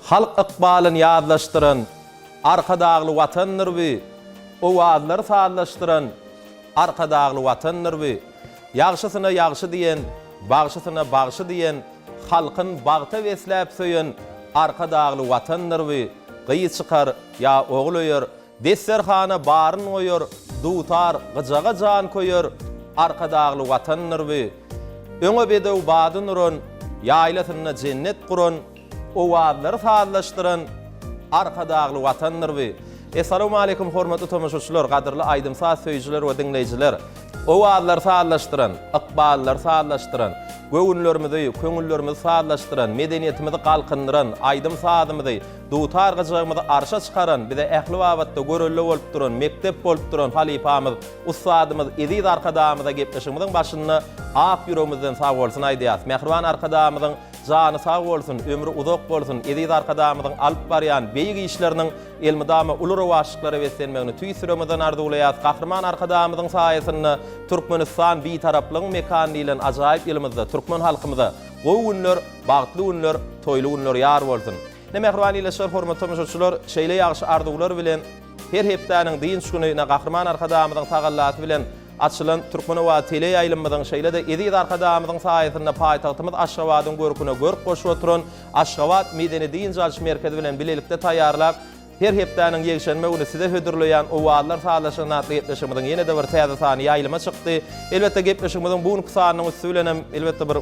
halk ykbalyny ýazlaşdyran, arkadagly watandyr owazlar sazlaşdyran, arkadagly watandyr ýagşysyna ýagşy diýen, bagşysyna bagşy diýen, halkyn bagta wesläp söýen, arkadagly watandyr gyýy çykar ýa oglaýar, desserhana baryn goýar, dutar, gyjaga jan koýar, arkadagly watandyr öňe bedew bady nuran, ýaýlasyna cennet guran, owazlary sazlaşdyran, arkadagly watandyr Assalamu alaykum hormatly tomoşaçylar, gadyrly aýdymsa söýjiler we dinleýijiler. Owazlar sazlaşdyran, ykballar sazlaşdyran, göwünlerimizi, köňüllerimizi sazlaşdyran, medeniýetimizi galkyndyran, aýdym sazymyzy, dutar gyjagymyzy arşa çykaran, bize ähli wagtda görelli bolup duran, mektep bolup duran halifamyz, ustadymyz, Eziz arkadamyza gepleşigimiziň başyna ak ýüregimizden sag bolsun aýdýas. Mehriban arkadamyzyň jany sag bolsun, ömrü uzak bolsun. Eziz arkadamyzyň alyp barýan beýik işleriniň elmidama uly rewaçlyklary beslenmegini tüýsüremeden arzuwlaýas. Gahrman arkadamyzyň saýasynda Türkmenistan bir taraplyň mekany bilen ajaýyp elimizde türkmen halkymyza gowy günler, bagtly günler, toýly günler ýar bolsun. Ne mehriban ýylyşlar, hormatly tomoshaçylar, şeýle ýagşy arzuwlar bilen her hepdäniň diýin gününe gahrman arkadamyzyň tagallaty bilen açylan Türkmen we tele ýaýlymyzyň şeýle de Eziz arkadamyzyň saýasynda paýtagtymyz Aşgabatyň görküne görk goşup oturan Aşgabat medeni diýin jalşy merkezi bilen bilelikde taýýarlap her hepdäniň ýegşenme güni size hödürleýän owallar sazlaşygyny atlaýypdyşymyzyň ýene de bir täze sany ýaýlyma çykdy. Elbetde gepleşigimiziň bu sanynyň üstülenem elbetde bir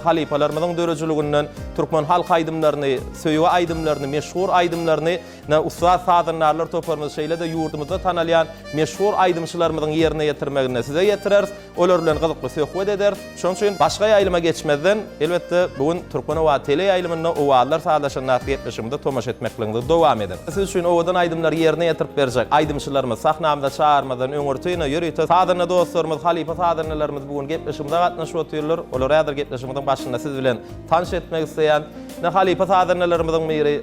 halifalarymyzyň döreçiliginden türkmen halk aýdymlaryny, söýgü aýdymlaryny, meşhur aýdymlaryny, ustad sazynarlar toparymyz şeýle de ýurdumyzda tanalýan meşhur aýdymçylarymyzyň ýerine ýetirmegine size ýetirers, olar bilen gyzykly söhbet ederiz. Şoň üçin başga ýaýlyma geçmezden elbetde bugün türkmen we tele ýaýlymyny owallar sazlaşygyny atlaýypdyşymyzda tomaş etmekliginde dowam eder. Siz üçin owadan aýdymlar ýerine ýetirip berjek. Aýdymçylarymyz sahnamda çağırmadan öňürtüne ýürüýte. Sadyny dostlarymyz, halifa sadynylarymyz bugün gepleşigimizde gatnaşyp oturýarlar. Olar häzir gepleşigimiziň başynda siz bilen tanış etmek isleýän halifa sadynylarymyzyň biri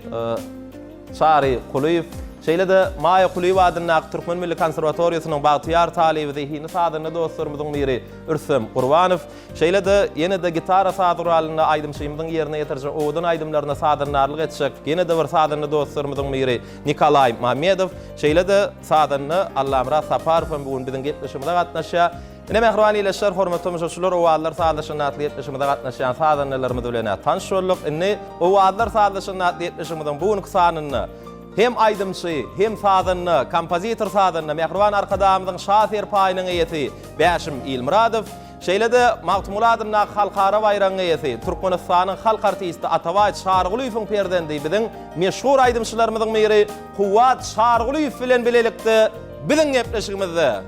Çary Kuliýew, şeýle de Maýa Kuliýew adyna Türkmen Milli Konserwatoriýasynyň bagtyar talyby zihni sadyny dostlarymyzyň biri Ürsem Gurbanow, şeýle de ýene de gitara sadyralynda aýdymçymyzyň ýerine ýetirjek owadan aýdymlaryna sadyrnarlyk etjek. Ýene de bir sadyny dostlarymyzyň biri Nikolay Mamedow, şeýle de sadyny Allamra Saparow bugün biziň gepleşigimizde gatnaşýar. Ne mehriban ýylyşlar, hormatly tomoshaçylar, owallar sazlaşygyny atlaýypdyşymyzda gatnaşýan sadynylarymyz bilen tanış bolduk. Indi owallar sazlaşygyny atlaýypdyşymyzyň bugünkü sanyny hem aýdymçy, hem sadyny, kompozitor sadyny, mehriban arkadamyzyň şaher paýynyň eýeti Bäşim Ilmuradow, şeýle de Magtumuladyň halkara baýram eýeti, Türkmenistanyň halk artisti Atabaý Şargulyýewiň perdendi biziň meşhur aýdymçylarymyzyň biri Kuwat Şargulyýew bilen bilelikde biziň gepleşigimizde.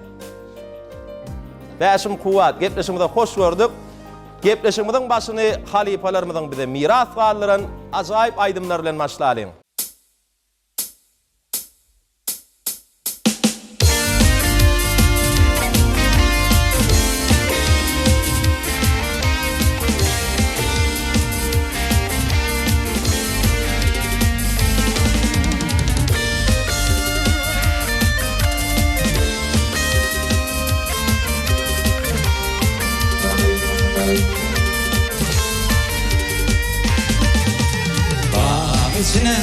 Bäşim Kuwat gepleşigimizde hoş gördük. Gepleşigimiziň başyny halifalarymyzyň bize miras galyran ajaýyp aýdymlar bilen başlaýan. Bağ içine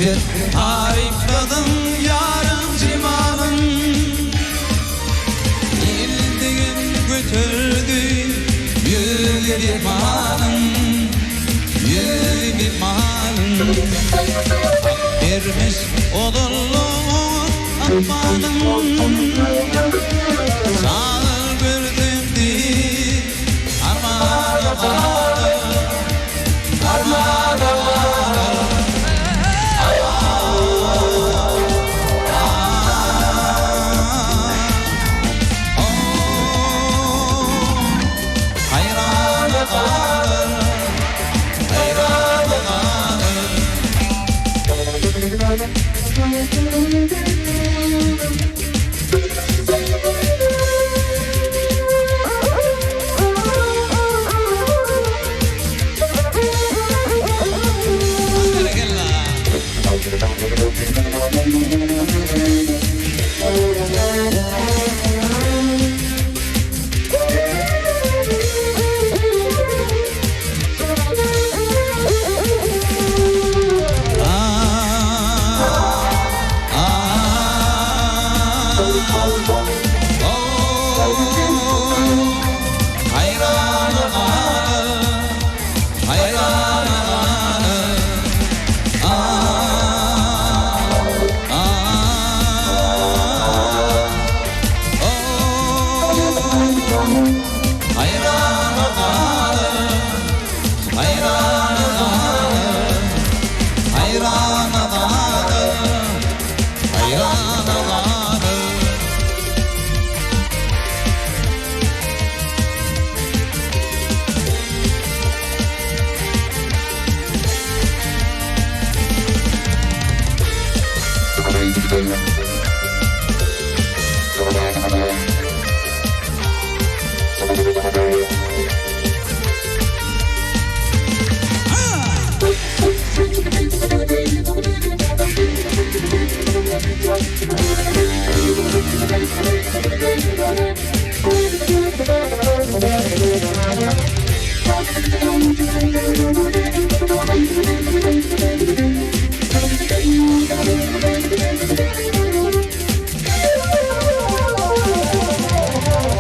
bir tarifladım yarım cimanın. Bildiğin götürdü yüzü bir malın, yüzü bir malın. Vermiş odurluğun atmadın, sağır gördümdü armağan ağır, armağan ağır. Hayran ağır, hayran ağır.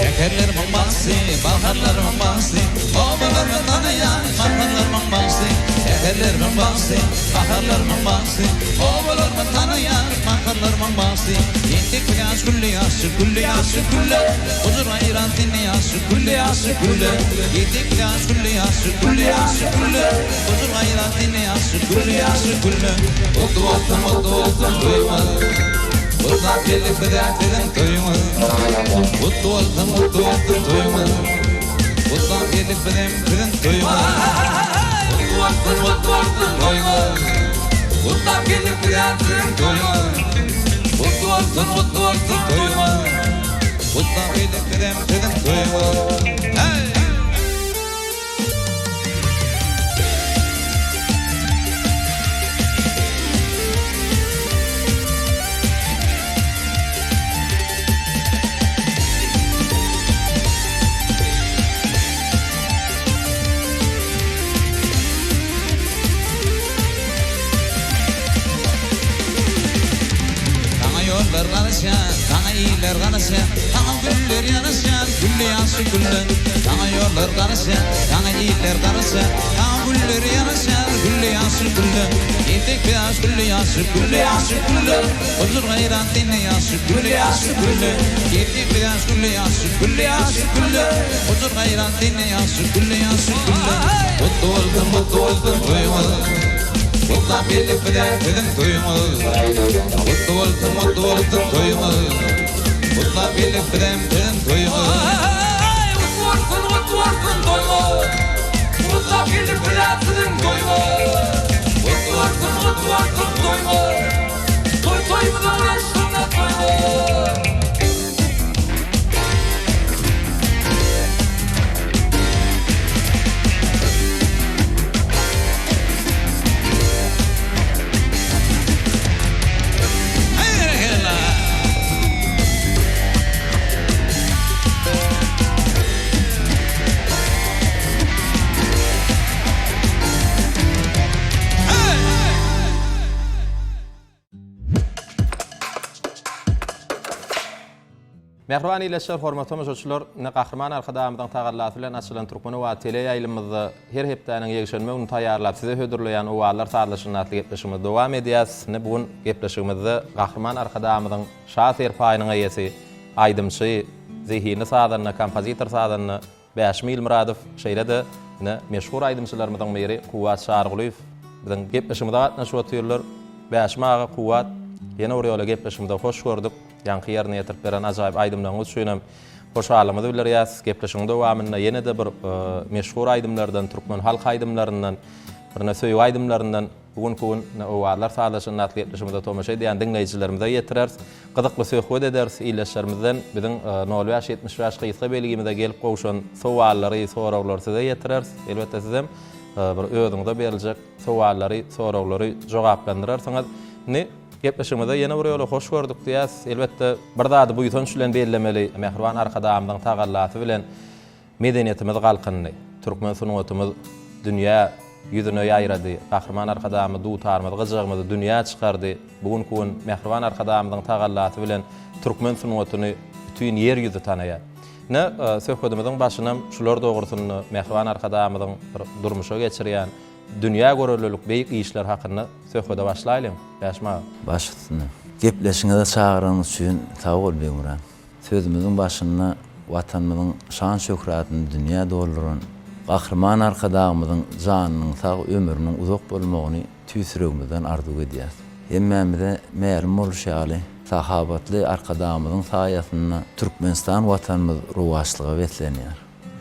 Ekerler mambası, baharlar mambası, obalar tanıyan baharlar mambası. Ekerler mambası, baharlar mambası, obalar tanıyan baharlar mambası. Yendik yas kulli yas kulli yas kulli, huzur hayran dinle yas kulli yas kulli. Yendik yas kulli yas kulli yas kulli, huzur hayran dinle yas kulli yas kulli. Mutlu oldum duymadım. Buradan birlik dertlerin duymadım. Mutlu oldum duymadım. Buradan birlik dertlerin duymadım. Mutlu oldum duymadım. Buradan birlik dertlerin duymadım. Mutlu oldum duymadım. Buradan birlik dertlerin duymadım. Hey! Yollar karışan, sana iyiler karışan, sana güller yanışan, gülle yansın gülle. Sana yollar karışan, sana iyiler karışan, sana güller yanışan, gülle yansın gülle. Yedik biraz gülle yansın, gülle yansın gülle. Huzur hayran dinle yansın, gülle yansın gülle. Yedik biraz gülle yansın, gülle yansın gülle. Huzur hayran dinle yansın, gülle yansın gülle. Mutlu oldum duymadım. Bundan birlik dertlerin duymadım. Mutlu oldum duymadım. Bundan birlik dertlerin duymadım. Mutlu oldum duymadım. Bundan birlik dertlerin duymadım. Mutlu oldum duymadım. Toymadan uğraştığımda duymadım. Mehriban ileşler, hormatly müşahiçler, ne Gahrman arkadaşymyzyň tagallasy bilen açylan Türkmen we tele ýaýlymyzda her hepdäniň ýegişenme unu taýýarlap size hödürleýän owalar sarlaşynaty gepleşigimiz dowam edýäs. Ne bugun gepleşigimizde Gahrman arkadaşymyzyň şahs erpaýynyň eýesi, aýdymçy, zihini sadanyny, kompozitor sadanyny Bäşmil Muradow şeýlede ne meşhur aýdymçylarymyzyň biri Kuwat Şargulaýew biziň gepleşigimizde gatnaşyp oturýarlar. Bäşme aga Kuwat ýene orýa gepleşigimizde hoş gördük. Yankı yerine yetirip veren ajaýyp aýdymlaryňyz üçin hoşallygymy bildirýäs. Gepleşigiň dowamynda ýene de bir meşhur aýdymlardan, türkmen halk aýdymlaryndan, birine söýüp aýdymlaryndan bugun owalar saglaşynaty gepleşigimizde tomaşa edýän dinleýijilerimize ýetirers. Gyzykly söhbet ederiz. Iýleşlerimizden biziň 0-70 gysga beligimizde gelip gowşan sowallary, soraglary size ýetirers. Elbetde sizem bir özüňizde berilejek sowallary, soraglary jogaplandyrarsyňyz. Ne gepleşigimizde ýene bir ýola hoş gördük diýäs. Elbetde bir zady bu ýutan şulen bellemeli. Mehriban arkadaşymyzyň tagallasy bilen medeniýetimiz galkyny, türkmen sunatymyz dünýä ýüzüne ýaýrady. Gahrman arkadaşymyz dutarmyz, gyjygymyzy dünýä çykardy. Bugun Mehriban arkadaşymyzyň tagallasy bilen türkmen sunatyny bütün ýer ýüzi tanaýar. Ne söhbetimiziň başynam şular dogrusyny Mehriban arkadaşymyzyň durmuşa geçirýän dünýä görelilik beýik işler hakyny söhbete başlaýlym. Bäşme. Başysyny. Gepleşiňize çağıryňyz üçin sag bol beýmuran. Sözümiziň başynda watanymyzyň şan şöhratyny dünýä dolduran Gahrman arkadaşymyzyň janynyň sag ömrüniň uzak bolmagyny tüýsüregimizden arzu edýäs. Hemmemize mälim bolşaly sahabatly arkadaşymyzyň saýasynda Türkmenistan watanymyz rowaçlyga wetlenýär.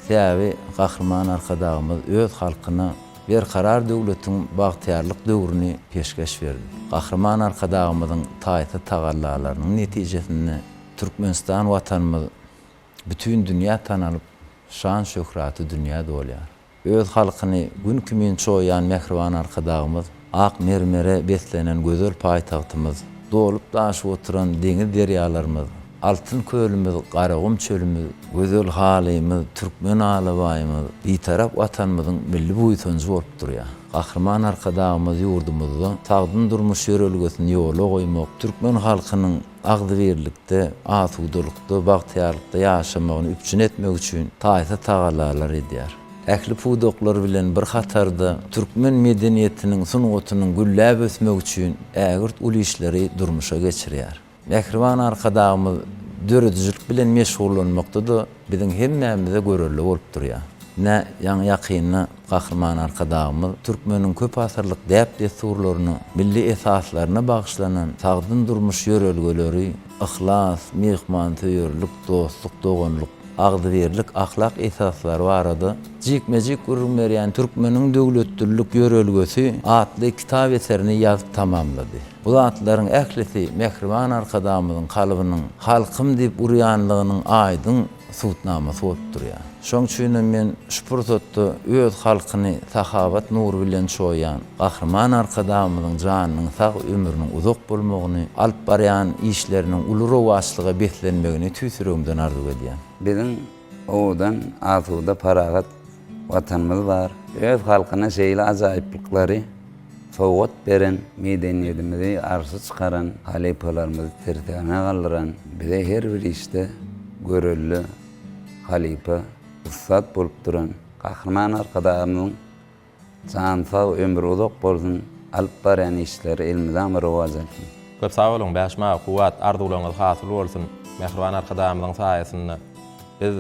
Sebäbi Gahrman arkadaşymyz öz halkyna bir karar döwletiň bagtyarlyk döwrüni peşkeş berdi. Gahrman arkadaşymyzyň taýta tagallalarynyň netijesinde Türkmenistan watanymyz bütün dünýä tanalyp şan şöhraty dünýä dolýar. Öz halkyny günkümin çoýan Mehriban arkadaşymyz ak mermere beslenen gözel paýtagtymyz, dolup daşyp oturan deňiz derýalarymyz, altın kölümüz, Garagum çölümüz, gözel halymyz, türkmen alabaýymyz, bitarap watanymyzyň milli buýtunjy bolup durýar. Gahrman arkadaşymyz ýurdumyzda tagdyn durmuş ýörelgesini ýola goýmak, türkmen halkynyň agdyberlikde, asuwdulykda, bagtyarlykda ýaşamagyny üpçün etmek üçin taýta tagallar edýär. Ähli pudoklar bilen bir hatarda türkmen medeniýetiniň sunugatynyň gülläp ösmek üçin ägirt uly işleri durmuşa geçirýär. Mehriban arkadaşymyz döredüjilik bilen meşgullanmakda da biziň hemmemize görelli bolup durýar. Ne ýakyny Gahrman arkadaşymyz türkmeniň köp asyrlyk däp desturlaryny, milli esaslaryna bagyşlanan sagdyn durmuş ýörelgeleri, ihlas, mehmantöýerlik, dostluk, doganlyk, agdyberlik ahlak esaslary barada jikmejik görünmeýän türkmeniň döwletçilik ýörelgesi atly kitap eserini ýazyp tamamlady. Bu zatlaryň ählisi Mehriban arkadaşymyzyň kalybynyň halkym diýip urýanlygynyň aýdyn suwtnamasy bolup durýar. Şoň üçin men şu pursatda öz halkyny sahabat nury bilen çoýan Gahrman arkadaşymyzyň janynyň sag ömrüniň uzak bolmagyny, alyp barýan işleriniň uly rowaçlyga beslenmegini tüýsüregimden arzu edýän. Biziň owadan asuwda paragat watanymyz bar. Öz halkyna şeýle ajaýyplyklary sowgat beren, medeniýetimizi arşy çykaran, halipalarymyzy tertibine galdyran, bize her bir işte görelli halipa, ustad bolup duran Gahrman arkadaşymyň janyny ömrü uzak bolsun, alyp barýan işleri elmizden rowaj etsin. Köp sag bolun Bäşme, Kuwat arzuwlaryňyz hasyl bolsun. Mehriban arkadaşymyzyň saýasynda biz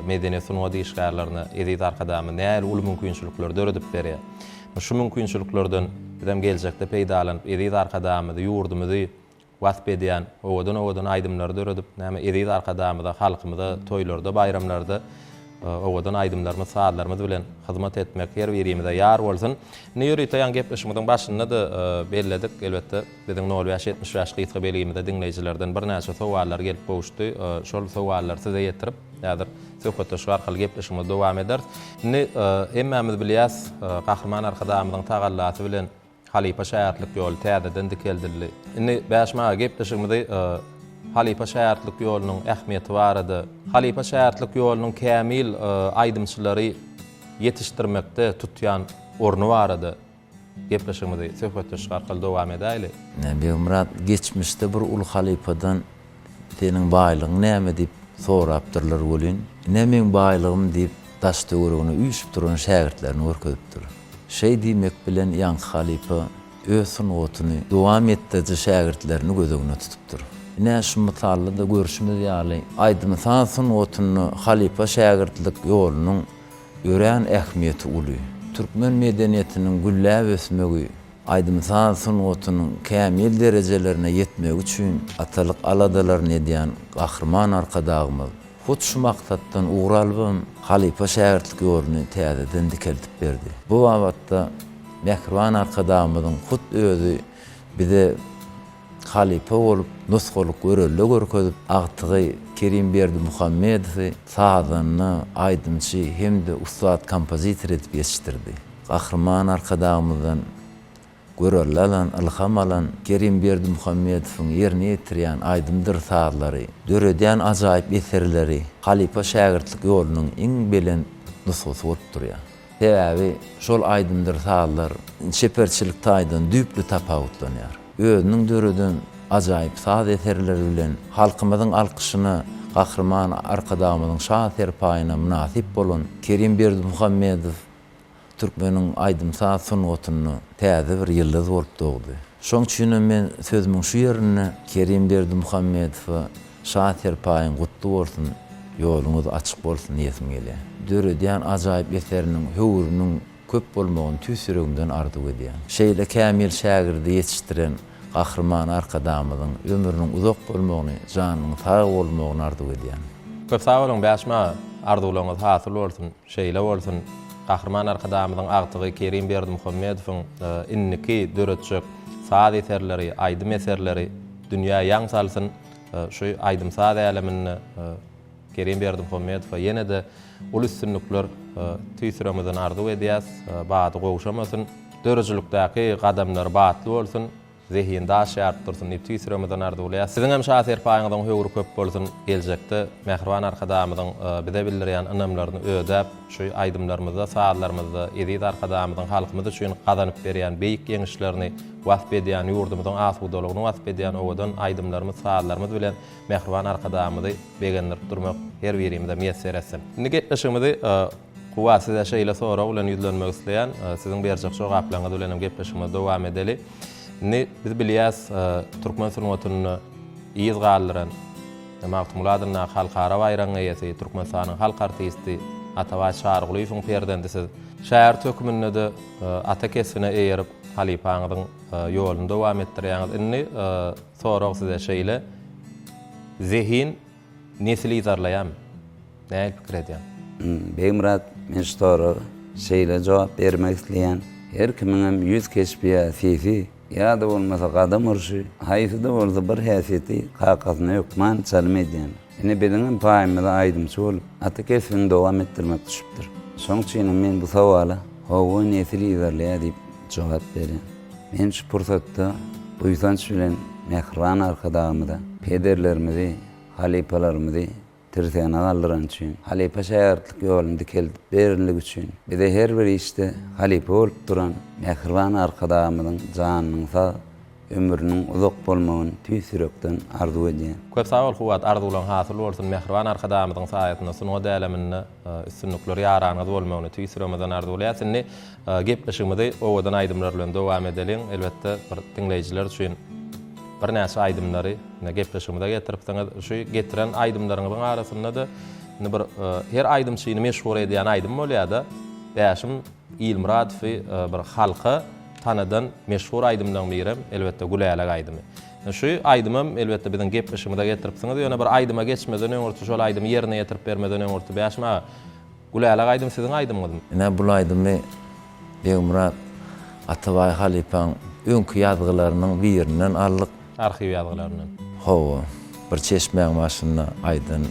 medeniýet sunuwady işgärlerini edip arkadaşymyz näle uly mümkinçilikler döredip berýär. Şu mümkinçiliklerden bizem geljekde peýdalanyp edip arkadaşymyzy ýurdumyzy wasp edýän owadan aýdymlar döredip näme edip arkadaşymyza, halkymyza, toýlarda, bayramlarda owadan aýdymlarymyz, saatlarymyz bilen hyzmat etmek her birimize ýar bolsun. Ne ýöreýän gepleşigimiň başynda da belledik. Elbetde biziň 0-70 gysga beligimizde dinleýijilerden bir näçe sowallar gelip bolşdy. Şol sowallar size ýetirip, ýa-da söhbetde şu arkaly gepleşigimiz dowam eder. Ne hemmemiz bilýäs, Gahrman arkadaşymyzyň tagallasy bilen halipa şäherlik ýol täzeden dikeldirli. Indi Bäşme gepleşigimizde halipa şäherlik ýolunyň ähmiýeti barady. Halipa şäherlik ýolunyň kämil aýdymçylary ýetişdirmekde tutýan orny barady. Gepleşigimizde söhbetde şu arkaly dowam edäýli. Beýmurat geçmişde bir ul halipadan senin baýlygyň näme diýip sorapdyrlar bolyn. Ne men baýlygym diýip daş töweregine üýsüp duran şägirtlerini görkezipdir. Şey diýmek bilen ýanky halipa öz sunuwatyny dowam etdirýän şägirtlerini gözegine tutupdyr. Ne şu mutalla da görüşümüz ýaly aýdymy sunuwatyny halipa şägirtlik ýolunyň ören ähmiýeti uly. Türkmen medeniýetiniň gülläp ösmegi aýdymsan sunuwatynyň kämil derejelerine ýetmek üçin atalyk aladalaryny edýän gahrman arkadagymyz hut şu maksatdan uğralyp halipa şägirtlik ýoluny täzeden dikeltip berdi. Bu wagtda Mehriban arkadagymyzyň hut özü bize halipa bolup nusgalyk görelle görkezip agtygy Kerim Berdi Muhammedowy sazanyny aýdymçy hemde ustad kompozitor edip ýetişdirdi. Gahrman arkadagymyzdan görelle alan, ilham alan Kerim Berdi Muhammedowyň ýerine ýetirýän aýdymdyr sazlary, döredýän ajaýyp eserleri halipa şägirtlik ýolunyň iň belen nusgasy bolup durýar. Sebäbi şol aýdymdyr sazlar şeperçilik taýdan düýpli tapawutlanýar. Özüniň döreden ajaýyp saz eserleri bilen halkymyzyň alkyşyna gahrman arkadagymyzyň şan serpaýyna münasip bolan Kerim Berdi Muhammedow Türkmeniň aýdymsa sunuwatyny täze bir ýyldız bolup dogdy. Şoň üçin men sözümiň şu ýerine Kerim Berdi Muhammedow şan serpaýyň gutly bolsun, ýoluňyz açyk bolsun diýesim gelýär. Döredýän ajaýyp eseriniň höwrüniň köp bolmagyny tüýsüregimden arzuw edýän. Şeýle kämil şägirdi ýetişdiren gahrman arkadagymyzyň ömrüniň uzak bolmagyny, janynyň sag bolmagyny arzuw edýän. Köp sag bolun bäşme arzuwlaryňyz hasyl bolsun, şeýle bolsun. Gahrman arkadagymyzyň agtygy Kerim Berdi Muhammedowyň inniki döretjek saz eserleri, aýdym eserleri dünýä ýaň salsyn. Şu aýdym saz älemini Kerim Berdi Muhammedow ýene-de ul üstünlikler tüýsüremizden arzuw edýäs, baty gowşamasyn, dörejilikdäki gadamlar batly bolsun, zehin daş ýartdyrsyn diýip tüýsüremizden arzuwlaýas. Siziň hem şa serpaýyňyzyň höwri köp bolsun, geljekde Mehriban arkadagymyzyň bize bildirýän ynamlaryny ödäp, şu aýdymlarymyzda, sazlarymyzda, edit arkadagymyzyň halkymyz üçin gazanyp berýän beýik ýeňişlerini wasp edýän ýurdumyzyň asawdalygyny wasp edýän owadan aýdymlarymyz, sazlarymyz bilen Mehriban arkadagymyzy begendirip durmak her birimizde meýesser etsin. Indi gepleşigimizi Kuwa size şeýle sorag bilen ýüzlenmek isleýän, siziň berjek jogaplaryňyz bilen gepleşigimiz dowam edeli. Biz bilýäs Türkmen sunuwatyny ýyz galdyran Mahmuladyna halkara bayram eýesi, Türkmenistanyň halk artisti Atabaş Şargulýewiň perdendisi. Şäher töküminde de ata kesine eýerip halipaňyzyň ýoluny dowam etdirýäňiz. Indi sorag size şeýle zehin nesli ýazarlaýam? Näme pikir edýän? Beýmurat, men şoňa şeýle jogap bermek isleýän her kimiň hem ýüz keşfiýaty ya da bolmasa gadam urşy, haýsy da bolsa bir häsiýeti kakasyna ýokman çalym edýän. Ene bedeňem paýmyda aýdymçy bolup, ata kesini dowam etdirmek düşüpdir. Şoň üçin men bu sowala howa nesli ýazarlaýar diýip jogap berýän. Men şu pursatda bu ýüzanç bilen Mehriban arkadagymyda pederlerimizi, halipalarymyzy tirsen agaldyran üçin, halipa şähertlik ýoluny dikeltip beriligi üçin, bize her bir işte halipa bolup duran Mehriban arkadagymyzyň janynyň sag, ömrüniň uzak bolmagyny tüýsürekden arzuw edýän. Köp sag bol Kuwat arzuwlaryň hasyl bolsun, Mehriban arkadagymyzyň saýatyna sunuwa dälemini üstünlikleri ýaranyňyz bolmagyny tüýsüremeden arzuwlaýas. Indi gepleşigimizi owadan aýdymlar bilen dowam edeliň. Elbetde bir dinleýijiler üçin bir näçe aýdymlary gepleşigimizde getiripdiňiz. Şu getiren aýdymlaryňyň arasynda da bir her aýdymçyny meşhur edýän aýdym bolýar-da. Bäşim Ilmuradowy bir halka tanadan meşhur aýdymdan biri elbetde Gülälik aýdymy. Şu aýdymam elbetde biziň gepleşigimizde getiripdiňiz. Ýöne bir aýdyma geçmeden öňürti şol aýdymy ýerine ýetirip bermeden öňürti bäşim Gülälik aýdym siziň aýdymyňyz. Ene bu aýdymy Beýmurat Atabay halipaň öňkü ýazgylarynyň birinden aldyk. Arxiv ýazgylarynyň. Howa bir çeşmeň başynda aýdyn.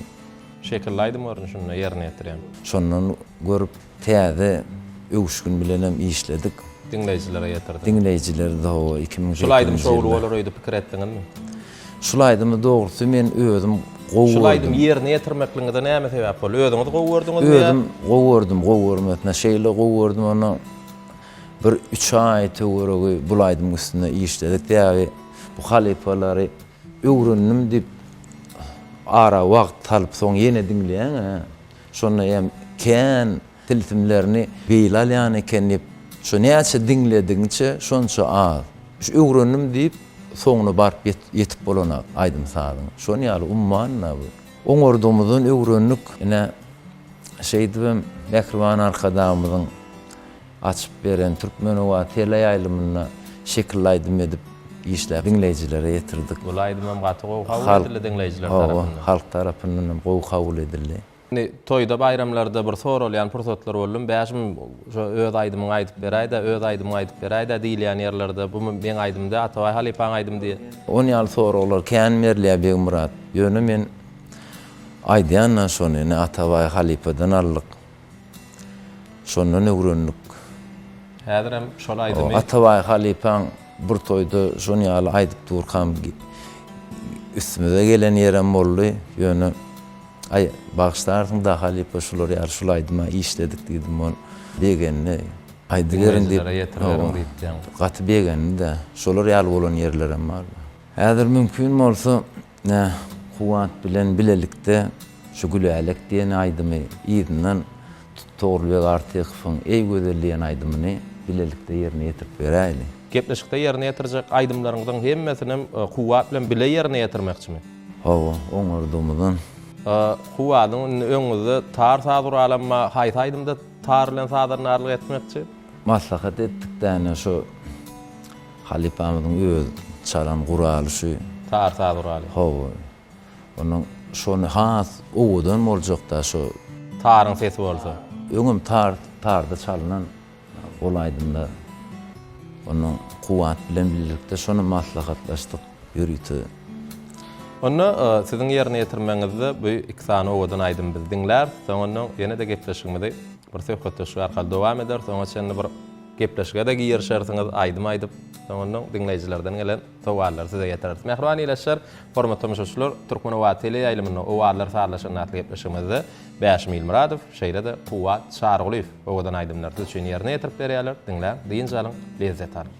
Şekillaydım ornu şunu yerine yetirýän. Şondan görüp täze öwüşgün bilenem işledik. Dinleýijilere ýetirdik. Dinleýijiler de o 2000 Şulaýdym şowlu bolar öýdi pikir etdiňizmi? Şulaýdym dogrusu men özüm gowurdum. Şulaýdym yerine ýetirmekliňizde näme sebäp bol? Özüňiz gowurdunuz mu? Özüm gowurdum etne şeýle gowurdum onu bir 3 ay töweregi bulaýdym üstüne işledik. Täze bu halipalary öwrendim dip ara wagt alyp soň ýene diňleýän, şonu hem kän tiltimlerini beýle alýan eken diýip şo näçe diňlediňçe şonça az. Şu öwrendim diýip soňuna barıp ýetip bolana aýdym saýdyň. Şonu ýaly ummanna bu. Oňordumyzdan öwrenlik ene şeýdibem Mehriban arkadamyzyň açyp beren türkmen we tele ýaýlymyna şekilläýdim edip işler dinleyicilere getirdik. Bu aýdym hem gaty gowy kabul edildi dinleyijiler tarapyndan. Halk tarapyndan gowy kabul edildi. Toyda bayramlarda bir sorulýan pursatlar boldum. Bäşim şo öz aýdymy aýdyp beräýdi, öz aýdymy aýdyp beräýdi diýilýän ýerlerde bu men aýdymda Atabaý Halipaň aýdym diýe. 10 ýyl soralar kän merliýä Begmurat. Ýöne men aýdýandan şonu Atabaý Halipadan aldyk. Şondan öwrendik. Häzir hem şol aýdymy. Atabaý Halipaň bir toyda şonu ýaly aýdyp durkam üstüme gelen ýerem boldy. Ýöne ay bağışlarsın da Halipa şular ýar şol aýdyma işledik diýdim on. Begenni aýdylerin diýip gaty begenni de şolar ýaly bolan ýerlerem bar. Häzir mümkin bolsa kuwat bilen bilelikde şu gülälek diýen aýdymy ýygynyň Torlubek Artykyň ey gözelliýen aýdymyny bilelikde ýerine ýetirip beräýli. Gepleşikde ýerine ýetirjek aýdymlaryňyň hemmesini kuwat bilen bile ýerine ýetirmekçimi? Hawa, oňordumyzdan Huwadyň öňünde tar sadur alamma haýtaýdymda tar bilen sadarnarylyk etmekçi. Maslahat etdik däne şu Halipamyzyň öz çalan guraly şu Tar sadur aly. Hawa. Onuň şonu has owadan boljak da şu Taryň sesi bolsa. Öňüm tarda çalınan olaýdymda onuň kuwat bilen birlikde şonu maslahatlaşdyk ýürüýti. Onu siziň ýerine ýetirmeňizde bu iki sany owadan aýdym biz diňler. Soňra ýene de gepleşigmede bir söhbetde şu arkaly dowam eder. Soňra şeňle bir gepleşige de ýerşersiňiz aýdym aýdyp soňra dinleyijilerden gelen sowallar size ýetiririz. Mehriban ýeleşler, hormatly tamaşaçylar, Türkmen we tele ýaýlymyny owallar sarlaşan natly gepleşigimizde Bäşim Ilmuradow, şeýle de Kuwat Çargulyw owadan aýdymlar üçin ýerine ýetirip berýärler. Diňler, diýinçe alyň, lezzet alyň.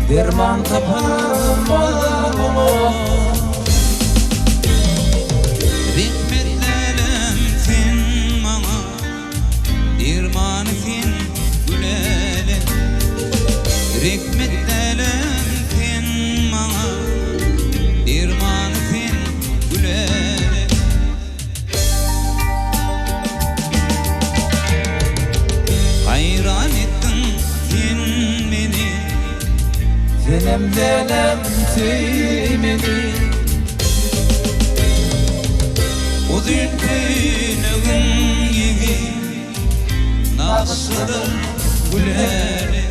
Derman tapanım olamam. Rehmetlerim sen bana, dermanı sen gülele. Rehmetlerim sen bana, dermanı sen gülele. Hayran ettin sen beni, senem delem tüymeni. Uzun künüğün gibi nasıldır gülleri.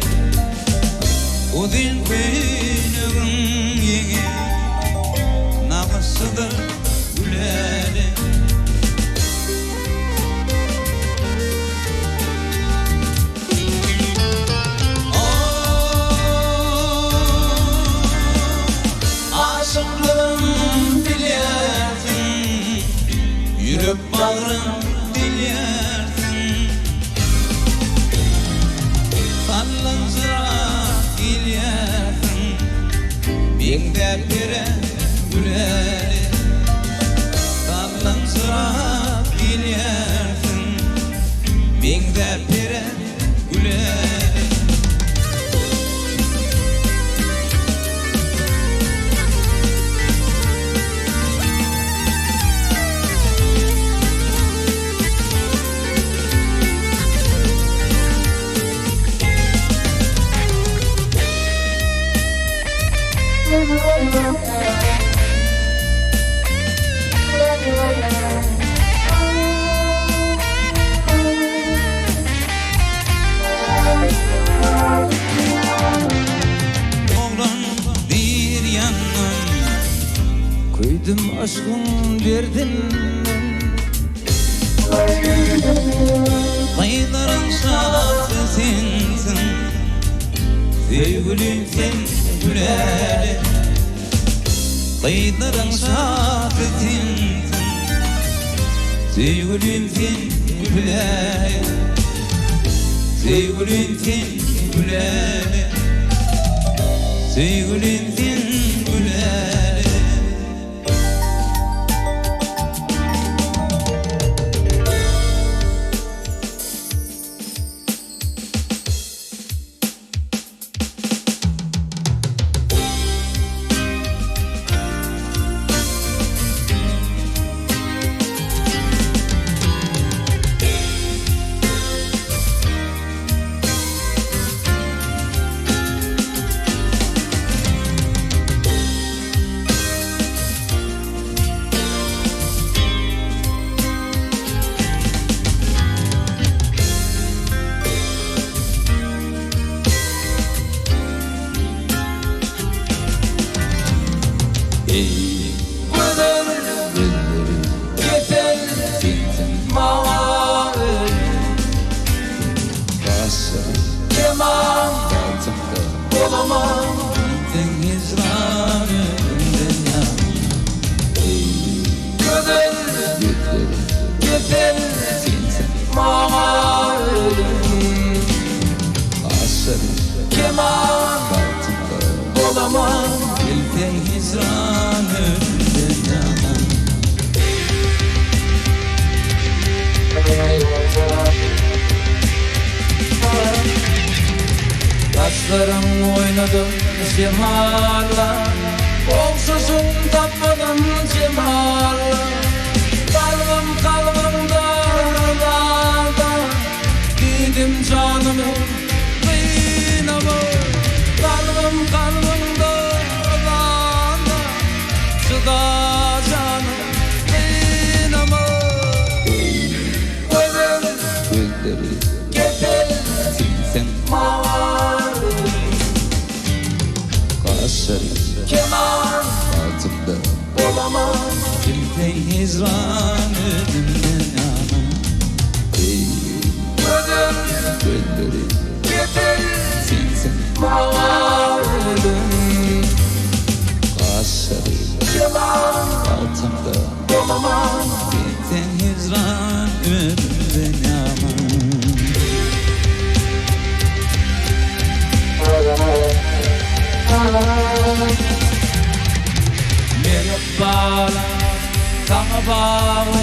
Uzun künüğün gibi nasıldır gülleri. Yürüp bağrım dilersin, sallantırak dilersin, binde bire güleri. Sallantırak dilersin, binde bire güleri. Oğlan bir yanım Koydum aşkın derdim Kayların şahsı sensin Sevgilim sen güler Kayların şahsı sensin Sevgilim sen güler Sevgilim sen güler Sevgilim sen güler Saçlarım oynadım cemal'la Olsuzun tapmadım cemal'la Kalbimda dağda Giydim canımı kıynamı Kalbimda dağda Çıda canım kıynamı Gözleri getirsin sen Keman altımda olamam Kimden hizran ödümden yanam Gönleri getirsin sen mağarım Kaşları keman altımda olamam Kimden hizran ödümden yanam Melek bağlı, sana bağlı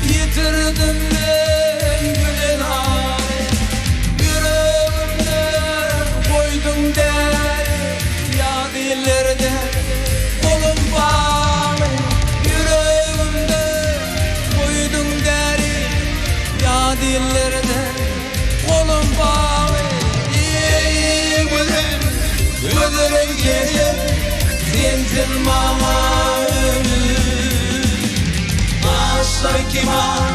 Yitirdim ben gülen hali Yüreğimde koydum der Yad illerde kolum bağlı Yüreğimde koydum der Yad illerde kolum bağlı Gülerim gelir Sensin bana ömür Ağaçlar keman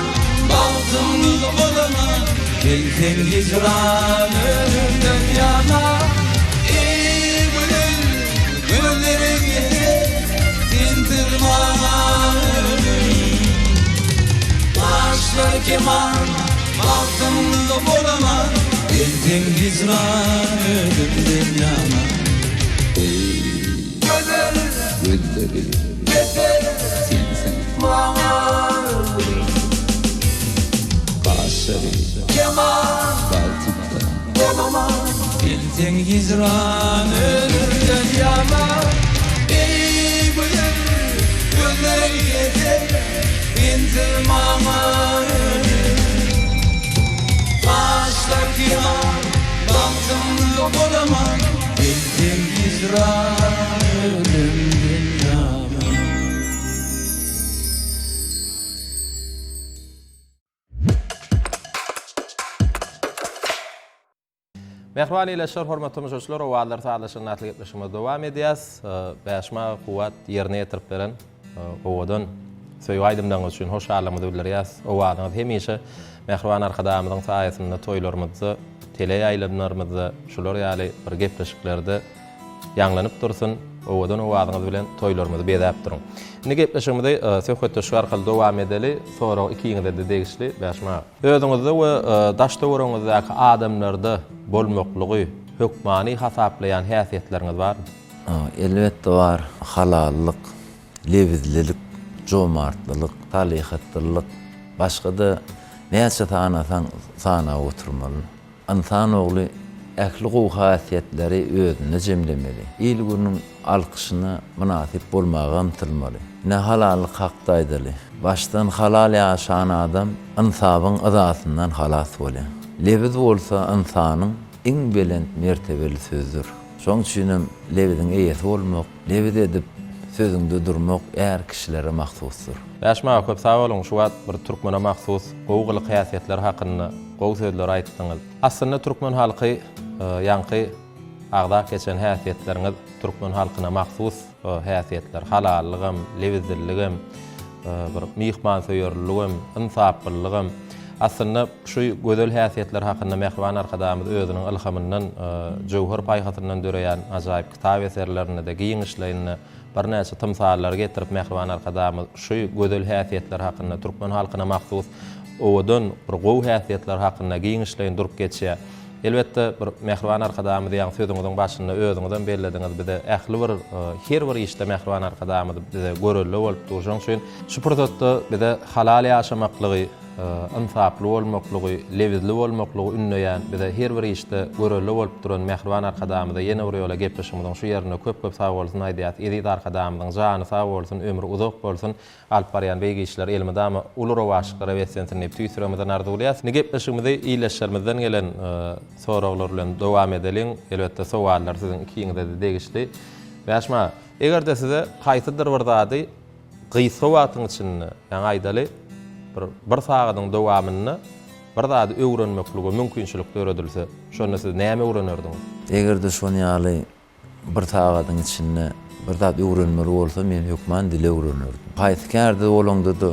Baltımlı olana Gelsen hicran önümden yana Gülerim gelir Sensin bana ömür Ağaçlar keman Baltımlı olana Gelsen hicran önümden yana Gönleri getirsin sen mağarım Kaşları keman altında olamam Gelsen hicran ölümden yana Gönleri getirsin sen mağarım Kaşlar keman altında olamam Gelsen hicran ölümden yana Mehriban ileşer hormatly müşahiçler, o wagtlar saatlaşyň atlyk etmişime dowam edýäs. Bäşma kuwat ýerine ýetirip beren owadan söýüp aýdymdan üçin hoşallygymy bildirýäs. O wagtyňyz hemişe mehriban arkadaşymyzyň saýasynda toýlarymyzda, tele ýaýlanlarymyzda, şular ýaly bir gepleşiklerde ýanglanyp dursun. Owadan o wagtyňyz bilen toýlarymyzy beýdäp durun. Indi gepleşigimizde söhbetde şu arkaly dowam edeli, sonra ikiňizde de degişli Bäşma. Özüňizde we daş döwrüňizde adamlarda bolmaklygy, hökmany hasaplayan häsiýetleriniz barmy? Elbetde var. Halallyk, lewizlilik, jomartlylyk, talyhatlylyk, başga-da näçe tanasan sana oturmaly. İnsan ogly ähli gowy häsiýetleri özüne jemlemeli. Il günüň alkyşyna münasip bolmagy ymtylmaly. Ne halallyk hakda aýdaly. Başdan halal ýaşayan adam insabyň azasyndan halas bolýar. Lewiz bolsa insanyň iň belent mertebeli sözdür. Şoň üçin lewiziň eýesi bolmak, lewiz edip sözüňde durmak ýer kişilere mahsusdur. Bäşma köp sag bolun, şu wagt bir türkmene mahsus gowgylyk häsiýetler hakynda gowy sözler aýtdyňyz. Aslynda türkmen halky ýanky agda geçen häsiýetleriňiz türkmen halkyna mahsus häsiýetler, halallygym, lewizligim, bir mihman söýerligim, insaplylygym. Aslında şu gödel häsiýetler hakynda mehriban arkadaşymyz özüniň ilhamyndan, jowhar paýhatyndan döreýän ajaýyp kitap eserlerini de giňişlerini bir näçe tymsallar getirip mehriban arkadaşymyz şu gödel häsiýetler hakynda türkmen halkyna mahsus owadan bir gowy häsiýetler hakynda giňişlerini durup geçýär. Elbette bir mehriban arkadaşymyz ýa-ni sözüňiziň başynda özüňizden bellädiňiz bir-de ähli bir her bir işte mehriban arkadaşymyz bize görelli bolup durýan şoň şu prototypda bir-de halal ýaşamaklygy, insaply bolmaklygy, lewizli bolmaklygy ünleýän bir-de her bir işte görelli bolup duran mehriban arkadaşymyz ýene bir ýola gepleşigimiň şu ýerine köp sag bolsun aýdýas. Edit arkadaşymyzyň jany sag bolsun, ömrü uzak bolsun. Alp barýan beýgi işler elmedama ulura waşyklary wesentini tüýsüremeden ardy bolýar. Ne gepleşigimizde iýleşlerimizden gelen soraglar bilen dowam edelim. Elbetde sowallar siziň ikiňizde de degişli. Bäşma, egerde size haýsydyr bir zady gysga wagtyň içinde, ýa-ni aýdaly bir sagadyň dowamyny bir zady öwrenmekligi mümkinçilik töredilse, şonu siz näme öwrenerdiniz? Egerde şonu ýaly bir sagadyň içinde bir zady öwrenmeli bolsa, men hökman dil öwrenerdim. Haýsykärde bolanda da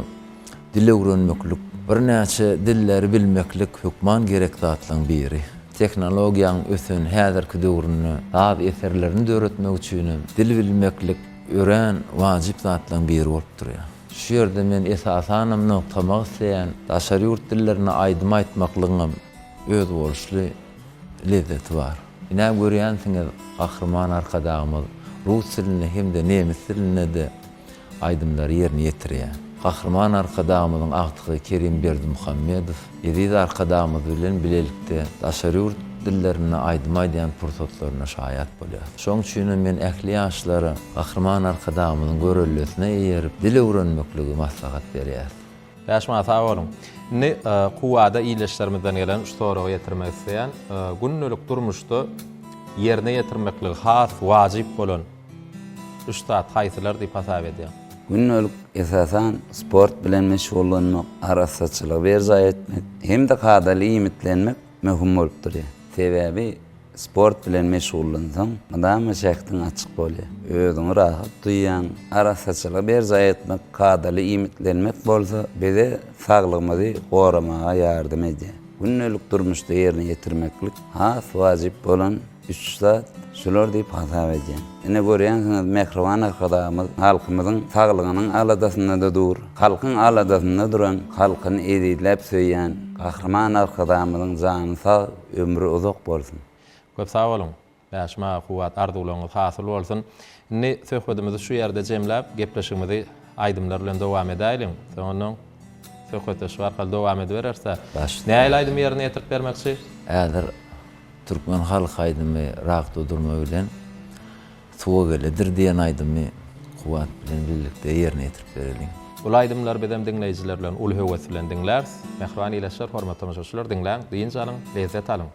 dil öwrenmeklik, bir näçe dilleri bilmeklik hökman gerek zatlaryň biri. Teknologiýanyň ösen häzirki döwründe az eserlerini öğretmek üçin dil bilmeklik ören wajyp zatlaryň biri bolup durýar. Şu ýerde men esasanam noktamak isleýän daşary ýurt dillerini aýdym aýtmaklygyň öz boluşly lezzeti bar. Ine görýänsiňiz, gahrman arkadaşymyz rus dilini hem-de nemis dilini de aýdymlary ýerine ýetirýär. Gahrman arkadaşymyzyň agtygy Kerim Berdimuhammedow, edit arkadaşymyz bilen bilelikde daşary ýurt dillerini aýdym aýdýan pursatlaryna şaýat bolýar. Şoň üçin men ähli ýaşlara gahrman arkadaşymyzyň görellisine ýerip dil öwrenmekligi maslahat berýär. Bäşma sag bolun. Ne kuwada iýleşlerimizden gelen şu soragy ýetirmek isleýän, günnelik durmuşda ýerine ýetirmeklik has wajyp bolan üç zat haýsylar diýip hasap edýär. Günnelik esasan sport bilen meşgullanmak, arasaçylyk berza etmek, hem-de kadaly iýmitlenmek möhüm bolup durýar. Sebebi sport bilen meşgullansaň, adam şähtiň açyk bolýar. Özüňi rahat duýýan, arasaçylyk berza etmek, kadaly iýmitlenmek bolsa, bize saglygymyzy goramaga ýardym edýär. Günnelik durmuşda ýerine ýetirmeklik has wajyp bolan üç zat şular diýip hasap edýär. Ine görýänsiňiz, mehriban arkadaşymyz halkymyzyň saglygynyň aladasynda da dur. Halkyň aladasynda duran, halkyny editlep söýýän gahrman arkadaşymyzyň jany sag, ömrü uzak bolsun. Köp sag bolun. Bäşma kuwat arzuwlaryňyz hasyl bolsun. Indi söhbetimizi şu ýerde jemläp, gepleşigimizi aýdymlar bilen dowam edelim. Soňra söhbetde şu arkaly dowam edibererse, näme aýdym ýerine ýetirip bermekçi? Äger türkmen halk aýdymy ragda durma bilen suwa geledir diýen aýdymy kuwat bilen birlikde ýerine ýetirip bereliň. Ul aýdymlar bedem dinleýijiler bilen ul höwes bilen dinlärs. Mehriban iýleşler, hormatly müşahiçler, dinläň, diýinçe alyň, lezzet alyň.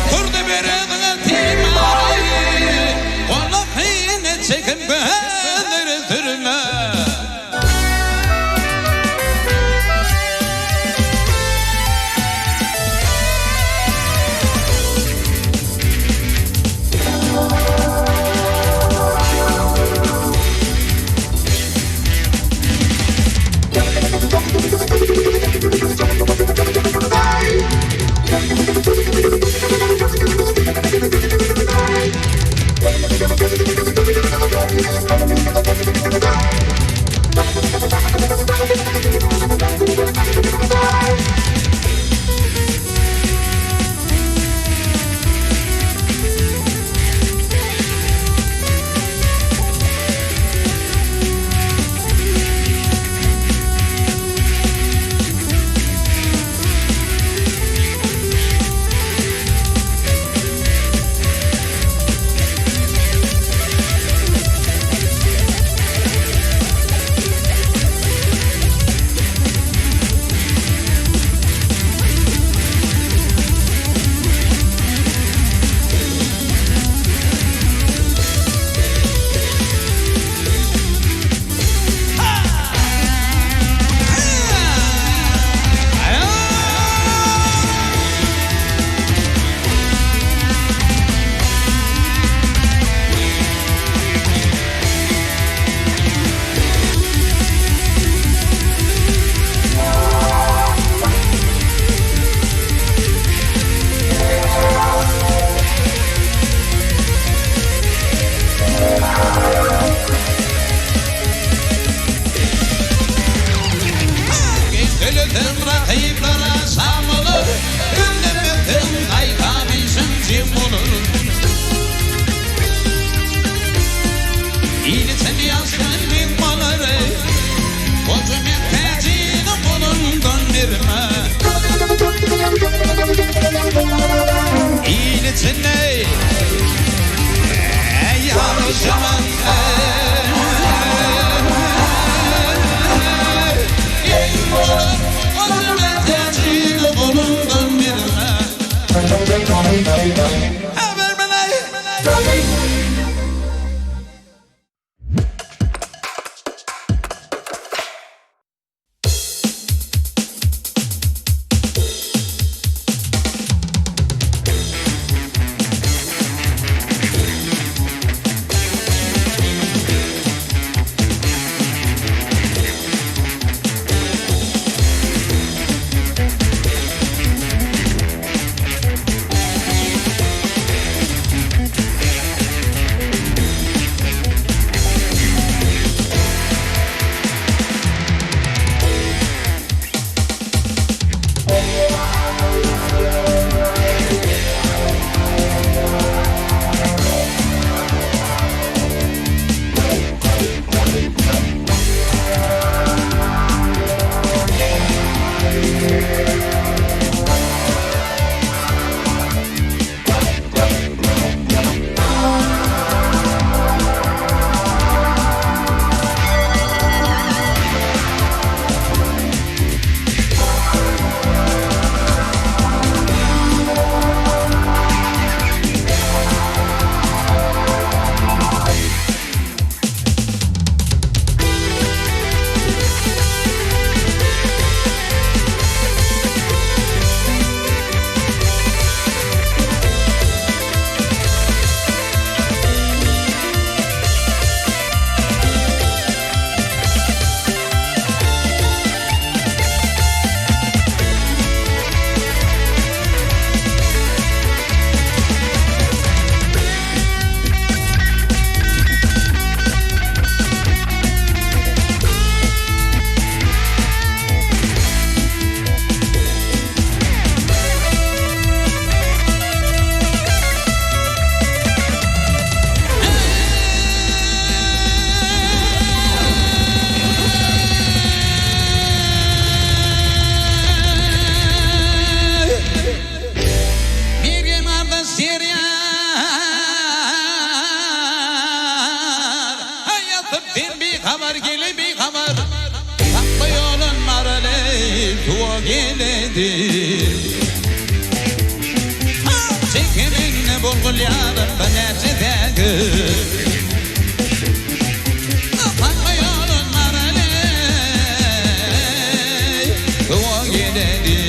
Kurdu berene timari Ola hine çekin beğenir türme geledi bulbul yarım benecedeki Aman yolun maraley o gidedi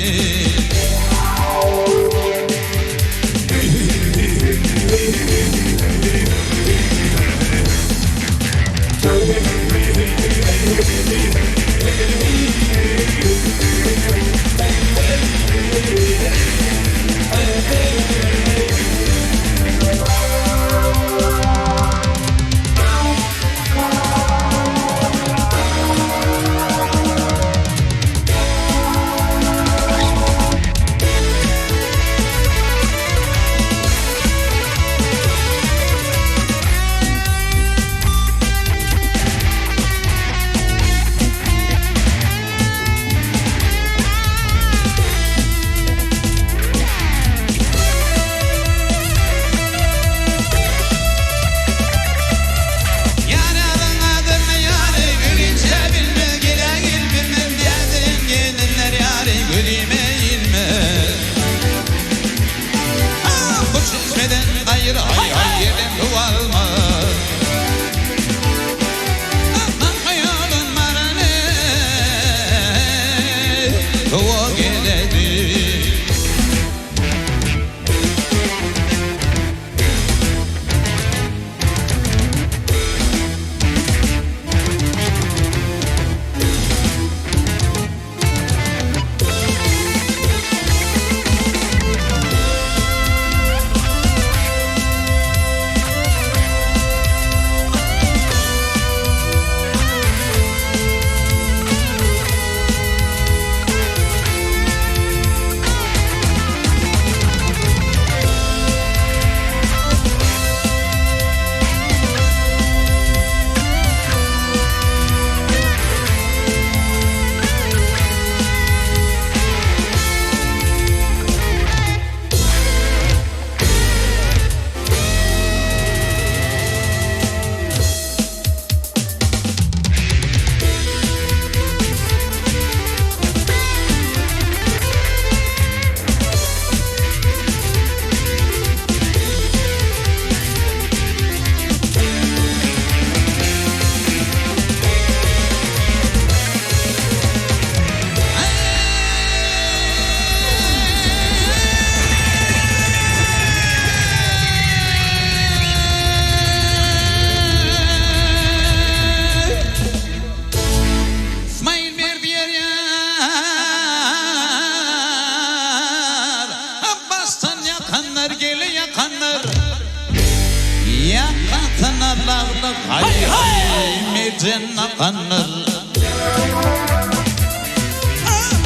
Hay hay mecenna kanır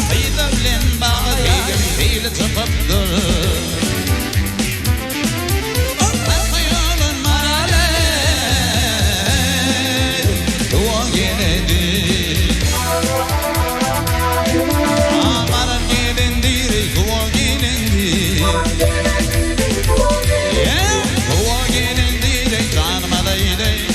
Hayda bilen bağı değil tıpıptır Atma yolun maraley Dua geledi Amaran gelendir dua gelendir Dua gelendir canıma değdi